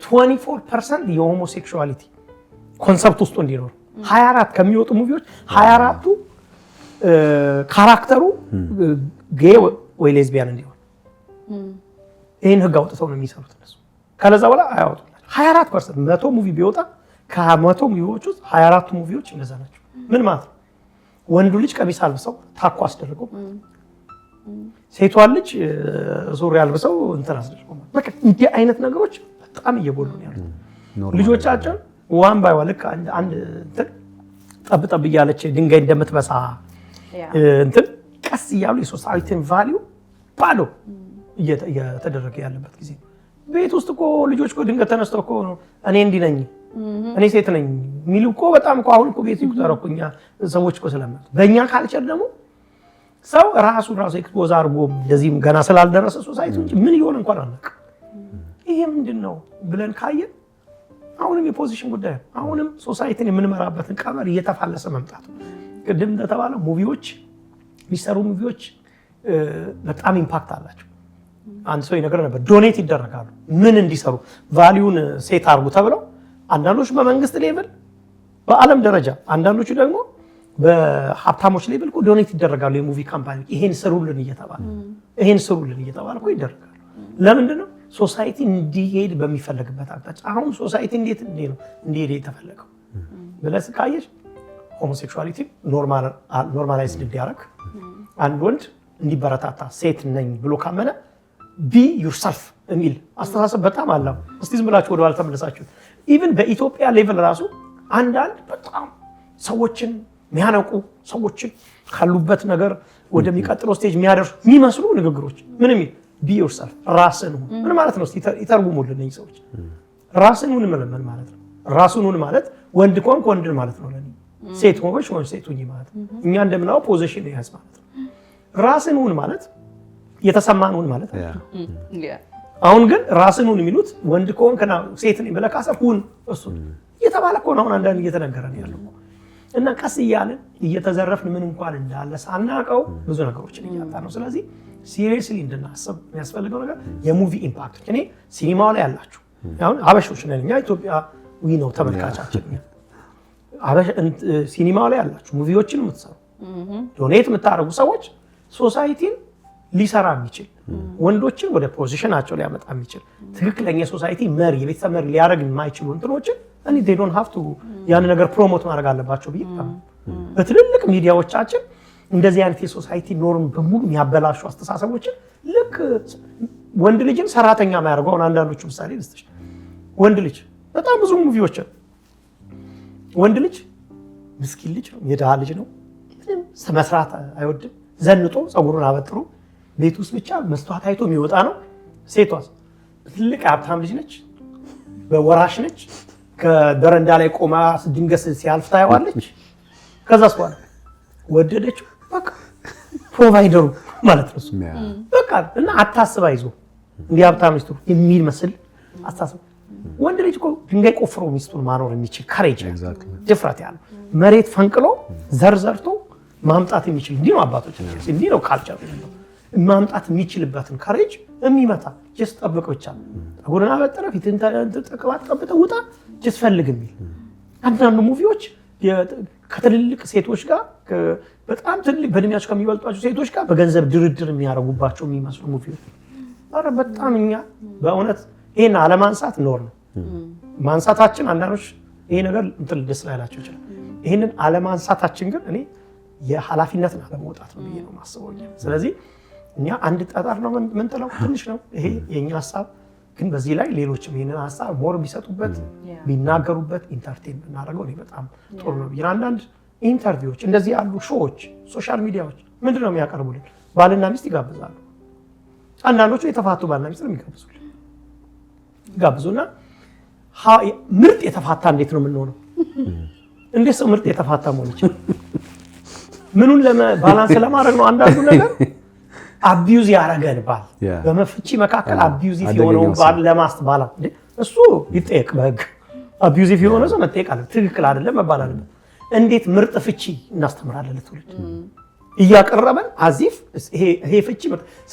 24% የሆሞሴክሹዋሊቲ ኮንሰፕት ውስጥ እንዲኖር 24 ከሚወጡ ሙቪዎች 24ቱ ካራክተሩ ጌ ወይ ሌዝቢያን እንዲሆን ይህን ህግ አውጥተው ነው የሚሰሩት እነሱ። ከለዛ በኋላ አያወጡላቸው። 24% 100 ሙቪ ቢወጣ ከ100 ሙቪዎች ውስጥ 24ቱ ሙቪዎች እንደዛ ናቸው። ምን ማለት ነው? ወንዱ ልጅ ቀሚስ አልብሰው ታኮ አስደርገው፣ ሴቷን ልጅ ሱሪ አልብሰው እንትን አስደርገው። በቃ እንዲህ አይነት ነገሮች በጣም እየጎሉ ነው ያሉት። ልጆቻችን ዋን ባይ ዋን ልክ አንድ እንትን ጠብጠብ እያለች ድንጋይ እንደምትበሳ እንትን ቀስ እያሉ የሶሳይቲን ቫሊዩ ባዶ እየተደረገ ያለበት ጊዜ ነው። ቤት ውስጥ እኮ ልጆች እኮ ድንገት ተነስተው እኮ እኔ እንዲህ ነኝ እኔ ሴት ነኝ የሚሉ እኮ በጣም እኮ አሁን እኮ ቤት ይቁጠሩ እኮ እኛ ሰዎች እኮ ስለማለት በእኛ ካልቸር ደግሞ ሰው ራሱ ኤክስፖዝ አድርጎ እንደዚህም ገና ስላልደረሰ ሶሳይቲ እንጂ ምን ይሆን እንኳን አናውቅም። ይሄ ምንድን ነው ብለን ካየን አሁንም የፖዚሽን ጉዳይ ነው። አሁንም ሶሳይቲን የምንመራበትን ቀመር እየተፋለሰ መምጣት ነው። ቅድም እንደተባለው ሙቪዎች የሚሰሩ ሙቪዎች በጣም ኢምፓክት አላቸው። አንድ ሰው ይነግረን ነበር ዶኔት ይደረጋሉ ምን እንዲሰሩ ቫሊዩን ሴት አድርጉ ተብለው አንዳንዶቹ በመንግስት ሌቭል በዓለም ደረጃ አንዳንዶቹ ደግሞ በሀብታሞች ሌቭል እኮ ዶኔት ይደረጋሉ። የሙቪ ካምፓኒ ይሄን ስሩልን እየተባለ እኮ ይደረጋሉ። ለምንድን ነው? ሶሳይቲ እንዲሄድ በሚፈለግበት አቅጣጫ። አሁን ሶሳይቲ እንዴት ነው እንዲሄድ የተፈለገው ብለህ ካየሽ ሆሞሴክሹዋሊቲ ኖርማላይዝድ እንዲያደርግ አንድ ወንድ እንዲበረታታ ሴት ነኝ ብሎ ካመነ ቢ ዩርሰልፍ የሚል አስተሳሰብ በጣም አለው። እስቲ ዝም ብላችሁ ወደ ኋላ ተመለሳችሁ። ኢቭን በኢትዮጵያ ሌቭል ራሱ አንዳንድ በጣም ሰዎችን የሚያነቁ ሰዎችን ካሉበት ነገር ወደሚቀጥለው ስቴጅ የሚያደርሱ የሚመስሉ ንግግሮች ምን የሚል ቢ ዩርሰልፍ ራስን ሁን ምን ማለት ነው? ይተርጉሙልን እነዚህ ሰዎች። ራስን ሁን ምን ማለት ነው? ራስን ሁን ማለት ወንድ ከሆንክ ወንድ ማለት ነው። ለኔ ሴት ሆንሽ ሴት ሁኚ ማለት ነው። እኛ እንደምናው ፖዚሽን ያዝ ማለት ነው። ራስን ሁን ማለት የተሰማን ሁን ማለት ነው። አሁን ግን ራስን ሁን የሚሉት ወንድ ከሆንክና ሴት ነኝ ብለህ ካሰብክ ሁን እሱ እየተባለ እኮ ነው አሁን አንዳንድ እየተነገረ ነው ያለው። እና ቀስ እያልን እየተዘረፍን ምን እንኳን እንዳለ ሳናውቀው ብዙ ነገሮችን እያጣን ነው። ስለዚህ ሲሪየስሊ እንድናስብ የሚያስፈልገው ነገር የሙቪ ኢምፓክት። እኔ ሲኒማው ላይ ያላችሁ አሁን አበሾች ነን እኛ ኢትዮጵያዊ ነው ተመልካቻችን። ሲኒማው ላይ ያላችሁ ሙቪዎችን የምትሰሩ ዶኔት የምታደርጉ ሰዎች ሶሳይቲን ሊሰራ የሚችል ወንዶችን ወደ ፖዚሽናቸው ሊያመጣ የሚችል ትክክለኛ የሶሳይቲ መሪ የቤተሰብ መሪ ሊያደርግ የማይችሉ እንትኖችን እኔ they don't have to ያን ነገር ፕሮሞት ማድረግ አለባቸው ብዬ በትልልቅ ሚዲያዎቻችን እንደዚህ አይነት የሶሳይቲ ኖርም በሙሉ የሚያበላሹ አስተሳሰቦችን ልክ ወንድ ልጅን ሰራተኛ ማያደርገው አንዳንዶቹ ምሳሌ ልስጥሽ ወንድ ልጅ በጣም ብዙ ሙቪዎችን ወንድ ልጅ ምስኪን ልጅ ነው የድሃ ልጅ ነው ምንም መስራት አይወድም ዘንጦ ፀጉሩን አበጥሮ ቤት ውስጥ ብቻ መስተዋት አይቶ የሚወጣ ነው ሴቷስ ትልቅ ሀብታም ልጅ ነች በወራሽ ነች ከበረንዳ ላይ ቆማ ድንገት ሲያልፍ ታየዋለች ከዛስ በኋላ ወደደችው በቃ ፕሮቫይደሩ ማለት ነው በቃ እና አታስባ ይዞ እንዲህ ሀብታም ሚስቱ የሚል መስል አታስብ ወንድ ልጅ እኮ ድንጋይ ቆፍሮ ሚስቱን ማኖር የሚችል ካሬጅ ድፍረት ያለው መሬት ፈንቅሎ ዘርዘርቶ ማምጣት የሚችል እንዲህ ነው አባቶች እንዲህ ነው ካልቸር ማምጣት የሚችልበትን ካሬጅ የሚመታ ጀስት ጠብቅ ብቻ አጉረና በጠረ ፊትን ተቀባጥ ቀብጠ ውጣ ጀስት ፈልግ የሚል አንዳንድ ሙቪዎች ከትልልቅ ሴቶች ጋር በጣም ትልልቅ በእድሜያቸው ከሚበልጧቸው ሴቶች ጋር በገንዘብ ድርድር የሚያደርጉባቸው የሚመስሉ ሙቪዎች አረ በጣም እኛ በእውነት ይሄን አለማንሳት ኖር ነው ማንሳታችን አንዳንዶች ይሄ ነገር እንትን ደስ ላይላቸው ይችላል ይሄንን አለማንሳታችን ግን እኔ የኃላፊነትን አለመውጣት ነው ብዬ ነው ማስበው ስለዚህ እኛ አንድ ጠጣር ነው ምን ጥለው ትንሽ ነው ይሄ የኛ ሐሳብ ግን በዚህ ላይ ሌሎችም ይሄንን ሐሳብ ሞር ቢሰጡበት ቢናገሩበት ኢንተርቴን እናደርገው ነው በጣም ጥሩ ነው ይራንዳንድ ኢንተርቪዎች እንደዚህ ያሉ ሾዎች ሶሻል ሚዲያዎች ምንድነው የሚያቀርቡልን ባልና ሚስት ይጋብዛሉ አንዳንዶቹ የተፋቱ ባልና ሚስት ነው የሚጋብዙልን ጋብዙና ምርጥ የተፋታ እንዴት ነው የምንሆነው እንዴት ሰው ምርጥ የተፋታ መሆን ይችላል ምኑን ባላንስ ለማድረግ ነው አንዳንዱ ነገር አቢዩዝ ያረጋል ባል በመፍቺ መካከል አቢዩዚቭ የሆነው ባል ለማስተባላ እሱ ይጠየቅ በህግ አቢዩዚቭ የሆነ ሰው መጠየቅ አለ ትክክል አይደለም መባል አለበት እንዴት ምርጥ ፍቺ እናስተምራለን ለትውልድ እያቀረበን አዚፍ ይሄ ፍቺ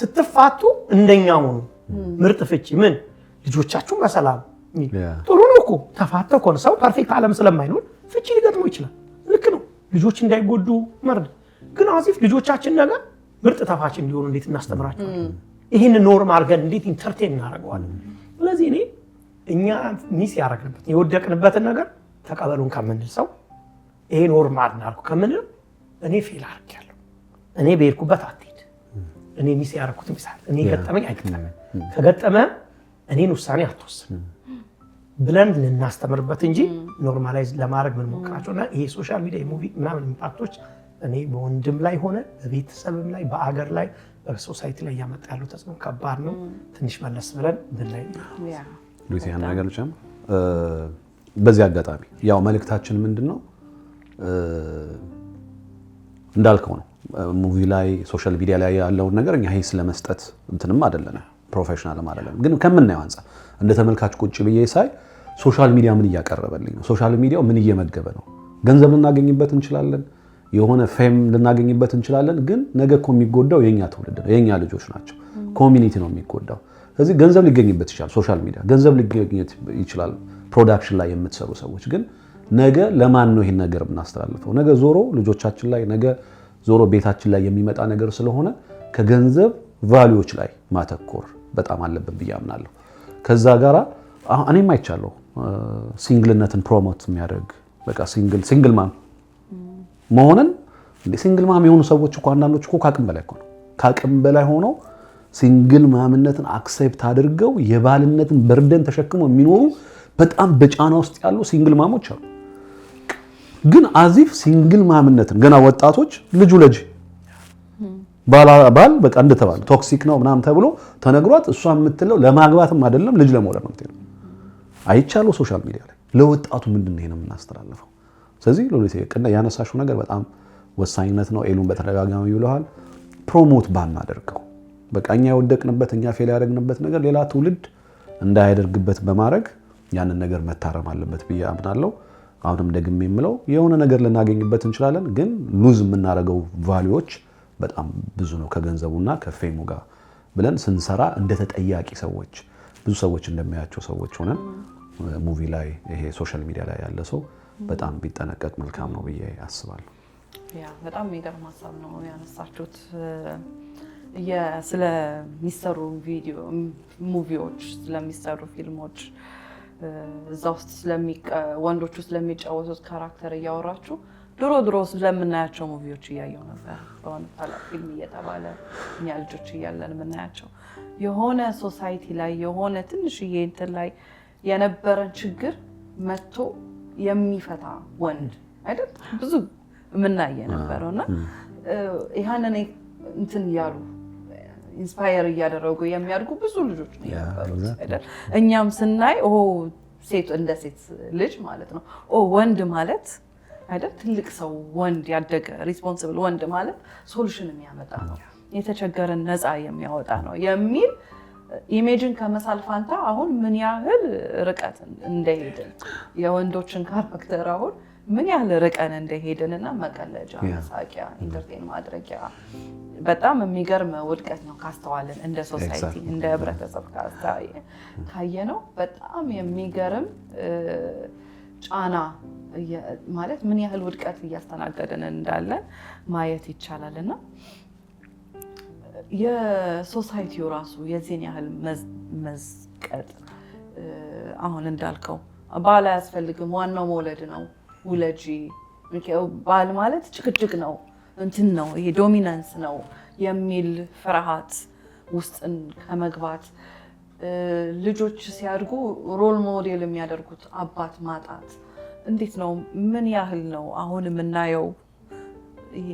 ስትፋቱ እንደኛው ነው ምርጥ ፍቺ ምን ልጆቻችሁ በሰላም ጥሩ ነው እኮ ተፋተው ኮን ሰው ፐርፌክት ዓለም ስለማይኖር ፍቺ ሊገጥመው ይችላል ልክ ነው ልጆች እንዳይጎዱ መርድ ግን አዚፍ ልጆቻችን ነገር ምርጥ ተፋች እንዲሆኑ እንዴት እናስተምራቸዋለን ይሄን ኖርማል አድርገን እንዴት ኢንተርቴን እናደርገዋለን ስለዚህ እኛ ሚስ ያደረግንበት የወደቅንበትን ነገር ተቀበሉን ከምንል ሰው ይሄ ኖርማል እናርኩ ከምንል እኔ ፌል አድርጌያለሁ እኔ በሄድኩበት አትሄድ እኔ ሚስ ያደረኩት ሚሳል እኔ ገጠመኝ አይገጠመኝ ከገጠመ እኔን ውሳኔ አትወስን ብለን ልናስተምርበት እንጂ ኖርማላይዝ ለማድረግ ምን ሞክራቸውና ይሄ ሶሻል ሚዲያ ሙቪ ምናምን ኢምፓክቶች እኔ በወንድም ላይ ሆነ በቤተሰብም ላይ በአገር ላይ በሶሳይቲ ላይ ያመጣ ያለው ተጽዕኖ ከባድ ነው ትንሽ መለስ ብለን ብንላይ ሉሲ ያን ነገር ጀም በዚህ አጋጣሚ ያው መልእክታችን ምንድነው እንዳልከው ነው ሙቪ ላይ ሶሻል ሚዲያ ላይ ያለውን ነገር እኛ ሄስ ለመስጠት እንትንም አይደለም ፕሮፌሽናልም አይደለም ግን ከምናየው አንፃር እንደ ተመልካች ቁጭ ብዬ ሳይ ሶሻል ሚዲያ ምን እያቀረበልኝ ነው ሶሻል ሚዲያው ምን እየመገበ ነው ገንዘብ ልናገኝበት እንችላለን የሆነ ፌም ልናገኝበት እንችላለን ግን ነገ እኮ የሚጎዳው የኛ ትውልድ ነው የኛ ልጆች ናቸው ኮሚኒቲ ነው የሚጎዳው ስለዚህ ገንዘብ ሊገኝበት ይችላል ሶሻል ሚዲያ ገንዘብ ሊገኝበት ይችላል ፕሮዳክሽን ላይ የምትሰሩ ሰዎች ግን ነገ ለማን ነው ይሄን ነገር እናስተላልፈው ነገ ዞሮ ልጆቻችን ላይ ነገ ዞሮ ቤታችን ላይ የሚመጣ ነገር ስለሆነ ከገንዘብ ቫልዩዎች ላይ ማተኮር በጣም አለብን ብዬ አምናለሁ ከዛ ጋራ እኔም አይቻለሁ ሲንግልነትን ፕሮሞት የሚያደርግ በቃ ሲንግል ማም መሆንን ሲንግል ማም የሆኑ ሰዎች እኮ አንዳንዶች እኮ ካቅም በላይ ነው ካቅም በላይ ሆኖ ሲንግል ማምነትን አክሴፕት አድርገው የባልነትን በርደን ተሸክመው የሚኖሩ በጣም በጫና ውስጥ ያሉ ሲንግል ማሞች አሉ ግን አዚፍ ሲንግል ማምነትን ገና ወጣቶች ልጅ ባል በቃ እንደተባለ ቶክሲክ ነው ምናምን ተብሎ ተነግሯት እሷ የምትለው ለማግባትም አይደለም ልጅ ለመውለድ ነው የምትለው አይቻለው ሶሻል ሚዲያ ላይ ለወጣቱ ምንድነው ይሄን የምናስተላልፈው ስለዚህ ሎሊት የቀና ያነሳሽው ነገር በጣም ወሳኝነት ነው ኤሉን በተደጋጋሚ ይውላል ፕሮሞት ባናደርገው በቃ እኛ የወደቅንበት እኛ ፌል ያደረግንበት ነገር ሌላ ትውልድ እንዳያደርግበት በማድረግ ያንን ነገር መታረም አለበት ብዬ አምናለሁ አሁንም ደግሜ የምለው የሆነ ነገር ልናገኝበት እንችላለን ግን ሉዝ የምናደርገው ቫልዩዎች በጣም ብዙ ነው ከገንዘቡና ከፌሙ ጋር ብለን ስንሰራ እንደተጠያቂ ሰዎች ብዙ ሰዎች እንደሚያያቸው ሰዎች ሆነን ሙቪ ላይ ይሄ ሶሻል ሚዲያ ላይ ያለ ሰው በጣም ቢጠነቀቅ መልካም ነው ብዬ አስባለሁ ያ በጣም የሚገርም ሀሳብ ነው ያነሳችሁት ስለሚሰሩ ቪዲዮ ሙቪዎች ስለሚሰሩ ፊልሞች እዛ ውስጥ ወንዶቹ ስለሚጫወቱት ካራክተር እያወራችሁ ድሮ ስለምናያቸው ሙቪዎች እያየው ነበር። በሆነ ታላቅ ፊልም እየተባለ እኛ ልጆች እያለን የምናያቸው የሆነ ሶሳይቲ ላይ የሆነ ትንሽዬ እንትን ላይ የነበረን ችግር መጥቶ የሚፈታ ወንድ አይደል ብዙ የምናየ ነበረው እና ይሄንን እንትን እያሉ ኢንስፓየር እያደረጉ የሚያድጉ ብዙ ልጆች ነው የነበሩት አይደል። እኛም ስናይ ሴት እንደ ሴት ልጅ ማለት ነው ወንድ ማለት አይደል ትልቅ ሰው ወንድ ያደገ ሪስፖንሲብል ወንድ ማለት ሶሉሽን የሚያመጣ ነው፣ የተቸገረን ነፃ የሚያወጣ ነው የሚል ኢሜጅን ከመሳል ፋንታ አሁን ምን ያህል ርቀት እንደሄድን የወንዶችን ካራክተር አሁን ምን ያህል ርቀን እንደሄድንና መቀለጃ፣ መሳቂያ፣ ኢንተርቴን ማድረጊያ በጣም የሚገርም ውድቀት ነው ካስተዋልን እንደ ሶሳይቲ እንደ ህብረተሰብ ካየነው በጣም የሚገርም ጫና ማለት ምን ያህል ውድቀት እያስተናገድን እንዳለን ማየት ይቻላል። እና የሶሳይቲው ራሱ የዚህን ያህል መዝቀጥ አሁን እንዳልከው ባል አያስፈልግም ዋናው መውለድ ነው ውለጂ ባል ማለት ጭቅጭቅ ነው እንትን ነው ይሄ ዶሚናንስ ነው የሚል ፍርሃት ውስጥን ከመግባት ልጆች ሲያድጉ ሮል ሞዴል የሚያደርጉት አባት ማጣት እንዴት ነው ምን ያህል ነው አሁን የምናየው ይሄ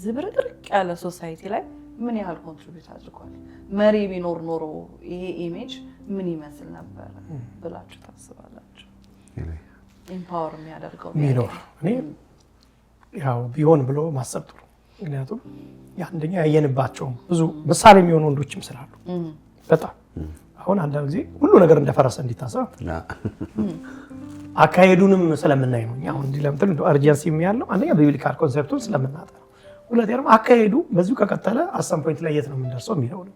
ዝብርቅርቅ ያለ ሶሳይቲ ላይ ምን ያህል ኮንትሪቢዩት አድርጓል? መሪ ቢኖር ኖሮ ይሄ ኢሜጅ ምን ይመስል ነበር ብላችሁ ታስባላችሁ? ኢምፓወር የሚያደርገው ሚኖር እኔ ያው ቢሆን ብሎ ማሰብ ጥሩ። ምክንያቱም አንደኛ ያየንባቸው ብዙ ምሳሌ የሚሆኑ ወንዶችም ስላሉ በጣም አሁን አንዳንድ ጊዜ ሁሉ ነገር እንደፈረሰ እንዲታሰብ አካሄዱንም ስለምናይ ነው። አሁን እንዲህ ለምትል አርጀንሲ ያለው አንደኛ ቢብሊካል ኮንሴፕቱን ስለምናጠ ነው። ሁለተኛ ደግሞ አካሄዱ በዚሁ ከቀጠለ አሰም ፖይንት ላይ የት ነው የምንደርሰው የሚለው ነው።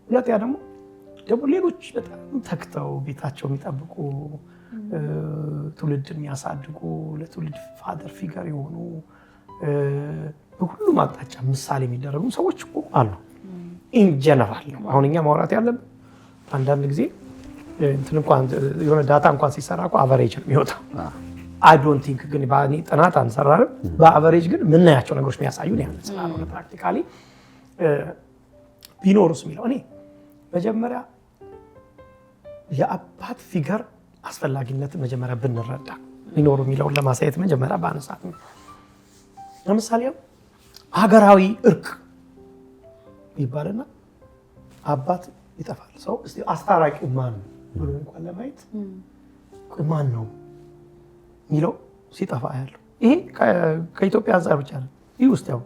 ሁለተኛ ደግሞ ሌሎች በጣም ተክተው ቤታቸው የሚጠብቁ ትውልድ የሚያሳድጉ ለትውልድ ፋደር ፊገር የሆኑ በሁሉም አቅጣጫ ምሳሌ የሚደረጉ ሰዎች አሉ። ኢን ጀነራል ነው አሁን እኛ ማውራት ያለብን። አንዳንድ ጊዜ እንትን እንኳን የሆነ ዳታ እንኳን ሲሰራ እኮ አቨሬጅ ነው የሚወጣው። አይ ዶንት ቲንክ ግን ባኒ ጥናት አንሰራንም። በአቨሬጅ ግን ምናያቸው ነገሮች የሚያሳዩን ያን ስላልሆነ ፕራክቲካሊ ቢኖርስ የሚለው እኔ መጀመሪያ የአባት ፊገር አስፈላጊነት መጀመሪያ ብንረዳ ሊኖሩ የሚለውን ለማሳየት መጀመሪያ ባነሳት ነው። ለምሳሌ ሀገራዊ እርቅ ይባልና አባት ይጠፋል። ሰው እስቲ አስታራቂው ማን ነው ብሎ እንኳን ለማየት ማን ነው የሚለው ሲጠፋ ያለው ይሄ ከኢትዮጵያ አንፃር ብቻ ነው። ይህ ውስጥ ያው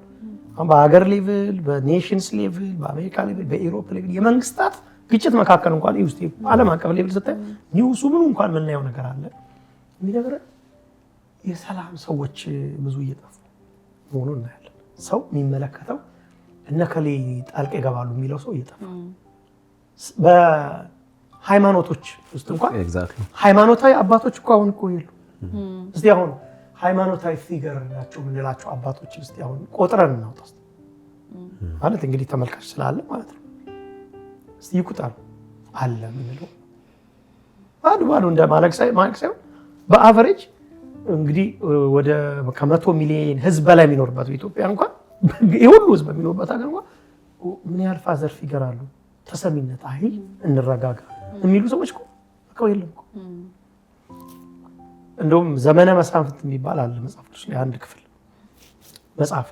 በሀገር ሌቭል፣ በኔሽንስ ሌቭል፣ በአሜሪካ ሌቭል፣ በኢሮፕ ሌቭል የመንግስታት ግጭት መካከል እንኳን ይህ ውስጥ ዓለም አቀፍ ሌቭል ስታይ ኒውሱ ምኑ እንኳን የምናየው ነገር አለ የሚነግረን የሰላም ሰዎች ብዙ እየጠፉ መሆኑን እናያለን። ሰው የሚመለከተው እነከሌ ጣልቃ ይገባሉ የሚለው ሰው እየጠፋ በሃይማኖቶች ውስጥ እንኳን ሃይማኖታዊ አባቶች እኮ አሁን እኮ የሉ። እስቲ አሁን ሃይማኖታዊ ፊገር ናቸው የምንላቸው አባቶች እስቲ አሁን ቆጥረን እናውጣ ማለት እንግዲህ ተመልካች ስላለ ማለት ነው። እስቲ ይቁጠሩ አለ ምንለው ባዶ እንደ ማለቅ ሳይሆን በአቨሬጅ እንግዲህ ወደ ከ100 ሚሊዮን ህዝብ በላይ የሚኖርበት በኢትዮጵያ እንኳን የሁሉ ህዝብ የሚኖርበት ሀገር እንኳን ምን ያህል ፋዘር ፊገር አሉ ተሰሚነት አይል እንረጋጋ የሚሉ ሰዎች እኮ የለም እኮ። እንደውም ዘመነ መሳፍንት የሚባል አለ መጽሐፍ ቅዱስ ላይ አንድ ክፍል መጽሐፍ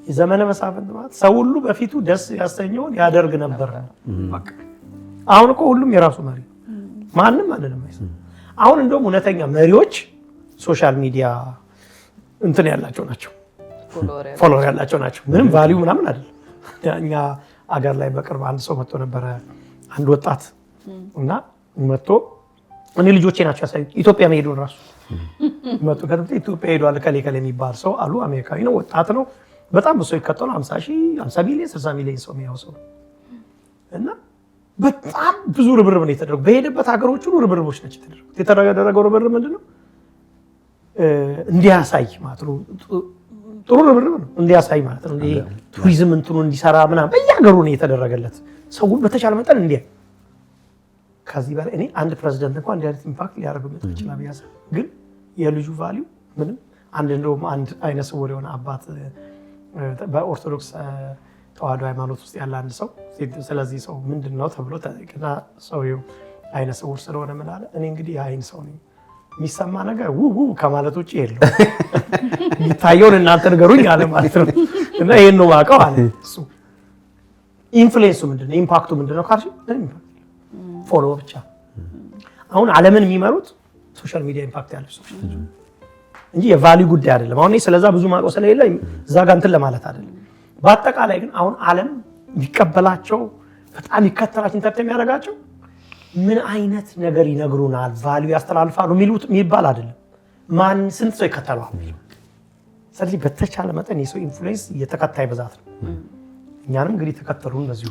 የዘመነ መሳፍንት ማለት ሰው ሁሉ በፊቱ ደስ ያሰኘውን ያደርግ ነበር። አሁን እኮ ሁሉም የራሱ መሪ ማንም አይሰማም። አሁን እንደውም እውነተኛ መሪዎች ሶሻል ሚዲያ እንትን ያላቸው ናቸው፣ ፎሎወር ያላቸው ናቸው። ምንም ቫልዩ ምናምን አይደለም። እኛ አገር ላይ በቅርብ አንድ ሰው መጥቶ ነበረ፣ አንድ ወጣት እና መጥቶ እኔ ልጆቼ ናቸው ያሳዩ ኢትዮጵያ መሄዱን ራሱ መጥቶ ከትምህርት ኢትዮጵያ ሄዷል ከሌ የሚባል ሰው አሉ። አሜሪካዊ ነው፣ ወጣት ነው፣ በጣም ብዙ ሰው ይከተሉ 50 ሚሊዮን 60 ሚሊዮን ሰው የሚያው ሰው እና በጣም ብዙ ርብርብ ነው የተደረገው። በሄደበት ሀገሮች ሁሉ ርብርቦች ናቸው የተደረጉት። የተደረገው ርብርብ ምንድነው? እንዲያሳይ ማለት ነው። ጥሩ ርብርብ ነው እንዲያሳይ ማለት ነው። ቱሪዝም እንትኑ እንዲሰራ ምናምን በየሀገሩ ነው የተደረገለት። ሰው በተቻለ መጠን እንዲያ ከዚህ በላይ እኔ አንድ ፕሬዚደንት እንኳን እንዲህ አይነት ኢምፓክት ሊያደርግበት ይችላል ብዬ አስባለሁ። ግን የልጁ ቫሊዩ ምንም እንደውም አንድ አይነ ስውር የሆነ አባት በኦርቶዶክስ ተዋህዶ ሃይማኖት ውስጥ ያለ አንድ ሰው ስለዚህ ሰው ምንድን ነው ተብሎ ተጠይቅና ሰውየው አይነ ስውር ስለሆነ ምን አለ፣ እኔ እንግዲህ የአይን ሰው ነኝ፣ የሚሰማ ነገር ውው ከማለት ውጭ የለው፣ የሚታየውን እናንተ ንገሩኝ አለ ማለት ነው። እና ይሄን ነው የማውቀው አለ እሱ። ኢንፍሉዌንሱ ምንድነው ኢምፓክቱ ምንድነው ካልሽ ፎሎ ብቻ። አሁን ዓለምን የሚመሩት ሶሻል ሚዲያ ኢምፓክት ያለው ሰዎች ናቸው እንጂ የቫልዩ ጉዳይ አይደለም። አሁን ስለዛ ብዙ ማውቀው ስለሌለ እዛ ጋር እንትን ለማለት አይደለም። በአጠቃላይ ግን አሁን ዓለም የሚቀበላቸው በጣም ይከተላቸው ኢንተርቴን የሚያደርጋቸው ምን አይነት ነገር ይነግሩናል፣ ቫልዩ ያስተላልፋሉ የሚሉት የሚባል አይደለም። ማን ስንት ሰው ይከተለዋል የሚለው። ስለዚህ በተቻለ መጠን የሰው ኢንፍሉዌንስ የተከታይ ብዛት ነው። እኛንም እንግዲህ ተከተሉን በዚሁ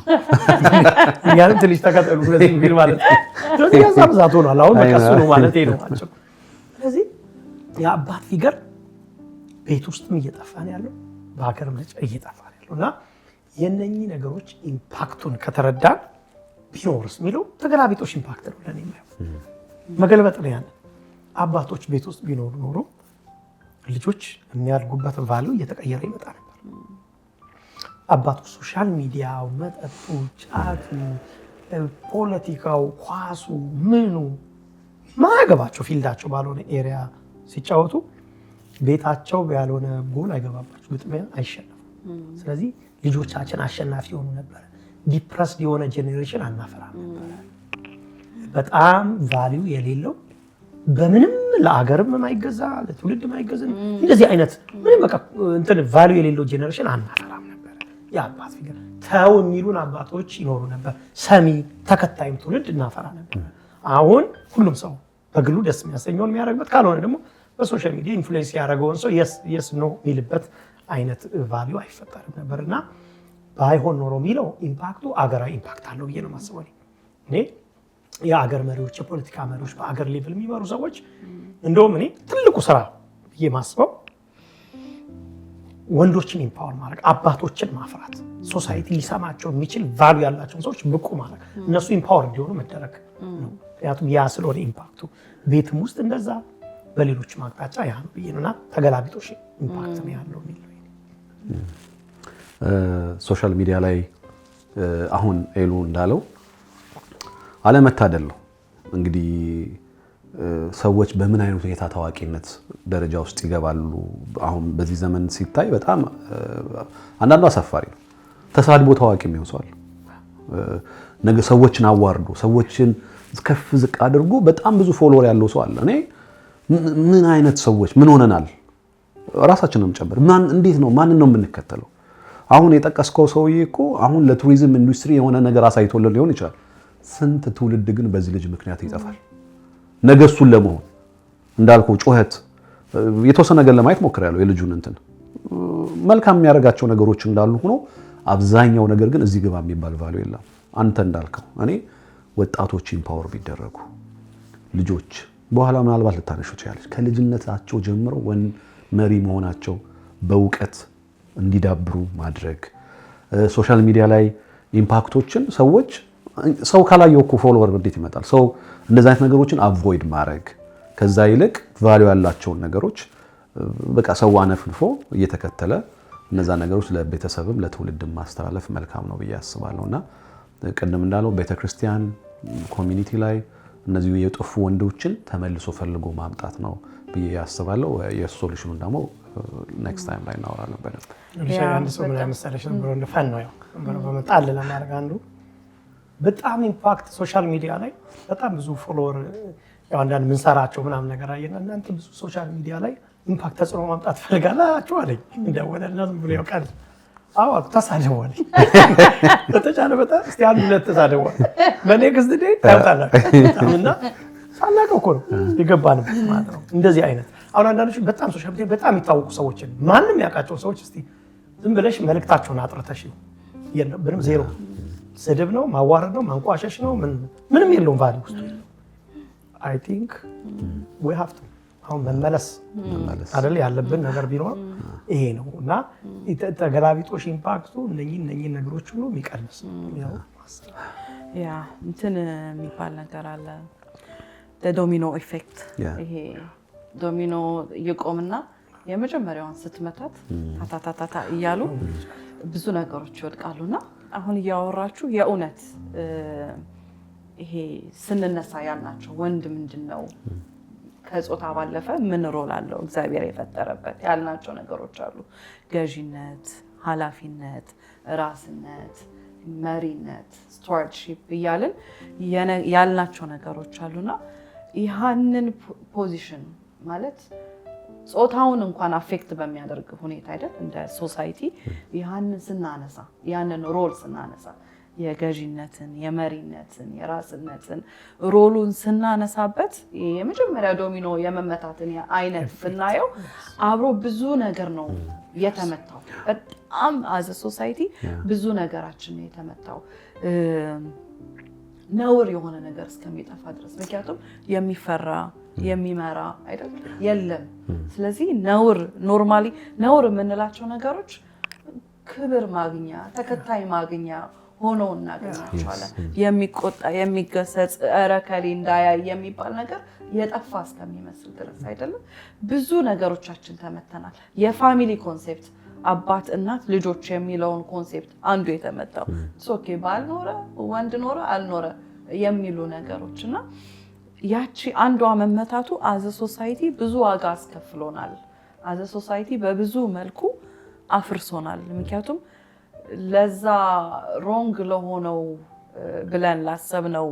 እኛንም ትንሽ ተከተሉ ስለዚህ እንግዲህ ማለት ነው። ስለዚህ ያዛ ብዛት ሆኗል። አሁን በቀሱ ነው ማለት ነው አጭሩ። ስለዚህ የአባት ፊገር ቤት ውስጥም እየጠፋ ነው ያለው፣ በሀገርም ልጅ እየጠፋ ነው ያለው እና የነኚህ ነገሮች ኢምፓክቱን ከተረዳን ቢኖርስ የሚለው ተገላቢጦሽ ኢምፓክት ነው ለኔ የማየው። መገልበጥ ነው ያንን አባቶች ቤት ውስጥ ቢኖሩ ኖሮ ልጆች የሚያድጉበት ቫልዩ እየተቀየረ ይመጣ ነበር። አባቶች ሶሻል ሚዲያው፣ መጠጡ፣ ጫቱ፣ ፖለቲካው፣ ኳሱ ምኑ ማያገባቸው ፊልዳቸው ባልሆነ ኤሪያ ሲጫወቱ ቤታቸው ያልሆነ ጎል አይገባባቸው፣ ግጥሚያ አይሸነፉም። ስለዚህ ልጆቻችን አሸናፊ የሆኑ ነበረ። ዲፕረስድ የሆነ ጄኔሬሽን አናፈራም ነበረ። በጣም ቫልዩ የሌለው በምንም ለአገርም የማይገዛ ለትውልድ የማይገዛ እንደዚህ አይነት ምንም በቃ እንትን ቫልዩ የሌለው ጄኔሬሽን አናፈራም ነበር። የአባት ፊገር ተው የሚሉን አባቶች ይኖሩ ነበር። ሰሚ ተከታይም ትውልድ እናፈራ ነበር። አሁን ሁሉም ሰው በግሉ ደስ የሚያሰኘውን የሚያደርግበት ካልሆነ ደግሞ በሶሻል ሚዲያ ኢንፍሉዌንስ ያደረገውን ሰው የስ ኖ የሚልበት አይነት ቫልዩ አይፈጠርም ነበር እና ባይሆን ኖሮ የሚለው ኢምፓክቱ አገራዊ ኢምፓክት አለው ብዬ ነው የማስበው። እኔ የአገር መሪዎች፣ የፖለቲካ መሪዎች፣ በአገር ሌቭል የሚመሩ ሰዎች እንደውም እኔ ትልቁ ስራ ብዬ ማስበው ወንዶችን ኢምፓወር ማድረግ፣ አባቶችን ማፍራት፣ ሶሳይቲ ሊሰማቸው የሚችል ቫልዩ ያላቸውን ሰዎች ብቁ ማድረግ፣ እነሱ ኢምፓወር እንዲሆኑ መደረግ ነው። ምክንያቱም ያ ስለሆነ ኢምፓክቱ ቤትም ውስጥ እንደዛ በሌሎች አቅጣጫ ያ ነው ብዬ ነውና ተገላቢጦሽ ኢምፓክት ነው ያለው የሚለው ሶሻል ሚዲያ ላይ አሁን ኤሉ እንዳለው አለመታደል ነው እንግዲህ ሰዎች በምን አይነት ሁኔታ ታዋቂነት ደረጃ ውስጥ ይገባሉ። አሁን በዚህ ዘመን ሲታይ በጣም አንዳንዱ አሳፋሪ ነው። ተሳድቦ ታዋቂ የሚሆን ሰው አለ። ነገ ሰዎችን አዋርዶ ሰዎችን ከፍ ዝቅ አድርጎ በጣም ብዙ ፎሎወር ያለው ሰው አለ። እኔ ምን አይነት ሰዎች ምን ሆነናል? ራሳችንንም ጨምር እንዴት ነው ማንን ነው የምንከተለው? አሁን የጠቀስከው ሰውዬ እኮ አሁን ለቱሪዝም ኢንዱስትሪ የሆነ ነገር አሳይቶልን ሊሆን ይችላል። ስንት ትውልድ ግን በዚህ ልጅ ምክንያት ይጠፋል። ነገ እሱን ለመሆን እንዳልከው ጩኸት የተወሰነ ነገር ለማየት ሞክሬያለሁ። የልጁን እንትን መልካም የሚያደርጋቸው ነገሮች እንዳሉ ሆኖ አብዛኛው ነገር ግን እዚህ ግባ የሚባል ቫልዩ የለም። አንተ እንዳልከው እኔ ወጣቶች ኢምፓወር ቢደረጉ ልጆች በኋላ ምናልባት ልታነሹ ትችላለች። ከልጅነታቸው ጀምሮ መሪ መሆናቸው በእውቀት እንዲዳብሩ ማድረግ፣ ሶሻል ሚዲያ ላይ ኢምፓክቶችን ሰው ካላየው እኮ ፎሎወር እንዴት ይመጣል? ሰው እንደዚህ አይነት ነገሮችን አቮይድ ማድረግ ከዛ ይልቅ ቫልዩ ያላቸውን ነገሮች በቃ ሰው አነፍንፎ እየተከተለ እነዛ ነገሮች ለቤተሰብም ለትውልድም ማስተላለፍ መልካም ነው ብዬ አስባለሁና ቅድም እንዳለው ቤተክርስቲያን ኮሚኒቲ ላይ እነዚህ የጠፉ ወንዶችን ተመልሶ ፈልጎ ማምጣት ነው ብዬ አስባለሁ። የሶሉሽኑን ደግሞ ኔክስት ታይም ላይ እናወራለን በደንብ። አንድ ሰው ምን መሰለሽ ነበር እንደ ፈን ነው ያው በመጣል ለማድረግ አንዱ በጣም ኢምፓክት ሶሻል ሚዲያ ላይ በጣም ብዙ ፎሎወር ያው አንዳንድ ምንሰራቸው ምናምን ነገር አየና እናንተ ብዙ ሶሻል ሚዲያ ላይ ኢምፓክት ተጽዕኖ ማምጣት ፈልጋላችሁ አለኝ። እንደወለና ዝም ብሎ ያውቃል። አዎ ተሳደዋል። በተቻለ በጣም እስቲ አንድ ሁለት ተሳደዋል። በኔክስት ዴይ ታውቃላችሁ እና ሳላውቀው እኮ ነው የገባንበት ማለት ነው። እንደዚህ አይነት አሁን አንዳንዶች በጣም ሶሻል ሚዲያ በጣም የሚታወቁ ሰዎችን ማንም ያውቃቸው ሰዎች እስቲ ዝም ብለሽ መልእክታቸውን አጥርተሽ የለም ምንም ዜሮ ስድብ ነው፣ ማዋረድ ነው፣ ማንቋሸሽ ነው፣ ምንም የለውም ቫልዩ ውስጥ። አይ ቲንክ ዊ ሃቭ ቱ አሁን መመለስ አይደል ያለብን ነገር ቢኖር ይሄ ነው እና ተገላቢጦሽ ኢምፓክቱ እነኚህ ነገሮች ሁሉ የሚቀንስ ነው። ያ እንትን የሚባል ነገር አለ ዶሚኖ ኢፌክት። ይሄ ዶሚኖ ይቆምና የመጀመሪያውን ስትመታት ታታታታ እያሉ ብዙ ነገሮች ይወድቃሉና አሁን እያወራችሁ የእውነት ይሄ ስንነሳ ያልናቸው ወንድ ምንድነው ከጾታ ባለፈ ምን ሮል አለው እግዚአብሔር የፈጠረበት ያልናቸው ነገሮች አሉ። ገዢነት፣ ኃላፊነት፣ ራስነት፣ መሪነት፣ ስቱዋርድሺፕ እያልን ያልናቸው ነገሮች አሉና ይህንን ፖዚሽን ማለት ጾታውን እንኳን አፌክት በሚያደርግ ሁኔታ አይደል እንደ ሶሳይቲ ያንን ስናነሳ ያንን ሮል ስናነሳ የገዢነትን፣ የመሪነትን፣ የራስነትን ሮሉን ስናነሳበት የመጀመሪያ ዶሚኖ የመመታትን አይነት ብናየው አብሮ ብዙ ነገር ነው የተመታው። በጣም አዘ ሶሳይቲ ብዙ ነገራችን ነው የተመታው ነውር የሆነ ነገር እስከሚጠፋ ድረስ። ምክንያቱም የሚፈራ የሚመራ አይደል የለም። ስለዚህ ነውር ኖርማሊ ነውር የምንላቸው ነገሮች ክብር ማግኛ ተከታይ ማግኛ ሆነው እናገኛቸዋለን። የሚቆጣ የሚገሰጽ ኧረ ከሌ እንዳያይ የሚባል ነገር የጠፋ እስከሚመስል ድረስ አይደለም። ብዙ ነገሮቻችን ተመተናል። የፋሚሊ ኮንሴፕት አባት፣ እናት፣ ልጆች የሚለውን ኮንሴፕት አንዱ የተመታው ኦኬ ባልኖረ ወንድ ኖረ አልኖረ የሚሉ ነገሮች እና ያቺ አንዷ መመታቱ አዘ ሶሳይቲ ብዙ ዋጋ አስከፍሎናል። አዘ ሶሳይቲ በብዙ መልኩ አፍርሶናል። ምክንያቱም ለዛ ሮንግ ለሆነው ብለን ላሰብነው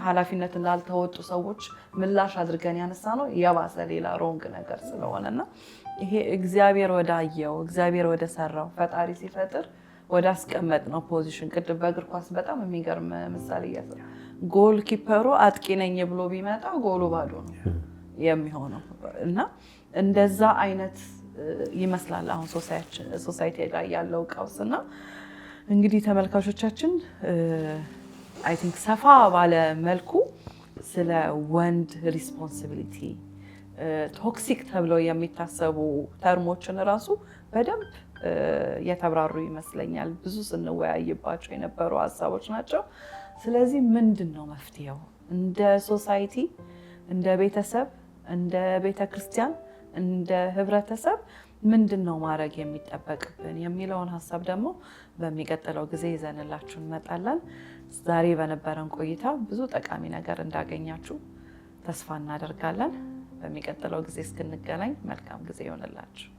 ኃላፊነትን ላልተወጡ ሰዎች ምላሽ አድርገን ያነሳ ነው የባሰ ሌላ ሮንግ ነገር ስለሆነና ይሄ እግዚአብሔር ወዳየው እግዚአብሔር ወደ ሰራው ፈጣሪ ሲፈጥር ወደ አስቀመጥ ነው ፖዚሽን። ቅድም በእግር ኳስ በጣም የሚገርም ምሳሌ እያሰ ጎል ኪፐሩ አጥቂ ነኝ ብሎ ቢመጣ ጎሉ ባዶ ነው የሚሆነው እና እንደዛ አይነት ይመስላል አሁን ሶሳይቲ ላይ ያለው ቀውስና እንግዲህ ተመልካቾቻችን አይ ቲንክ ሰፋ ባለ መልኩ ስለ ወንድ ሪስፖንሲቢሊቲ ቶክሲክ ተብለው የሚታሰቡ ተርሞችን ራሱ በደንብ የተብራሩ ይመስለኛል። ብዙ ስንወያይባቸው የነበሩ ሀሳቦች ናቸው። ስለዚህ ምንድን ነው መፍትሄው? እንደ ሶሳይቲ፣ እንደ ቤተሰብ፣ እንደ ቤተክርስቲያን፣ እንደ ህብረተሰብ ምንድን ነው ማድረግ የሚጠበቅብን የሚለውን ሀሳብ ደግሞ በሚቀጥለው ጊዜ ይዘንላችሁ እንመጣለን። ዛሬ በነበረን ቆይታ ብዙ ጠቃሚ ነገር እንዳገኛችሁ ተስፋ እናደርጋለን። በሚቀጥለው ጊዜ እስክንገናኝ መልካም ጊዜ ይሆንላችሁ።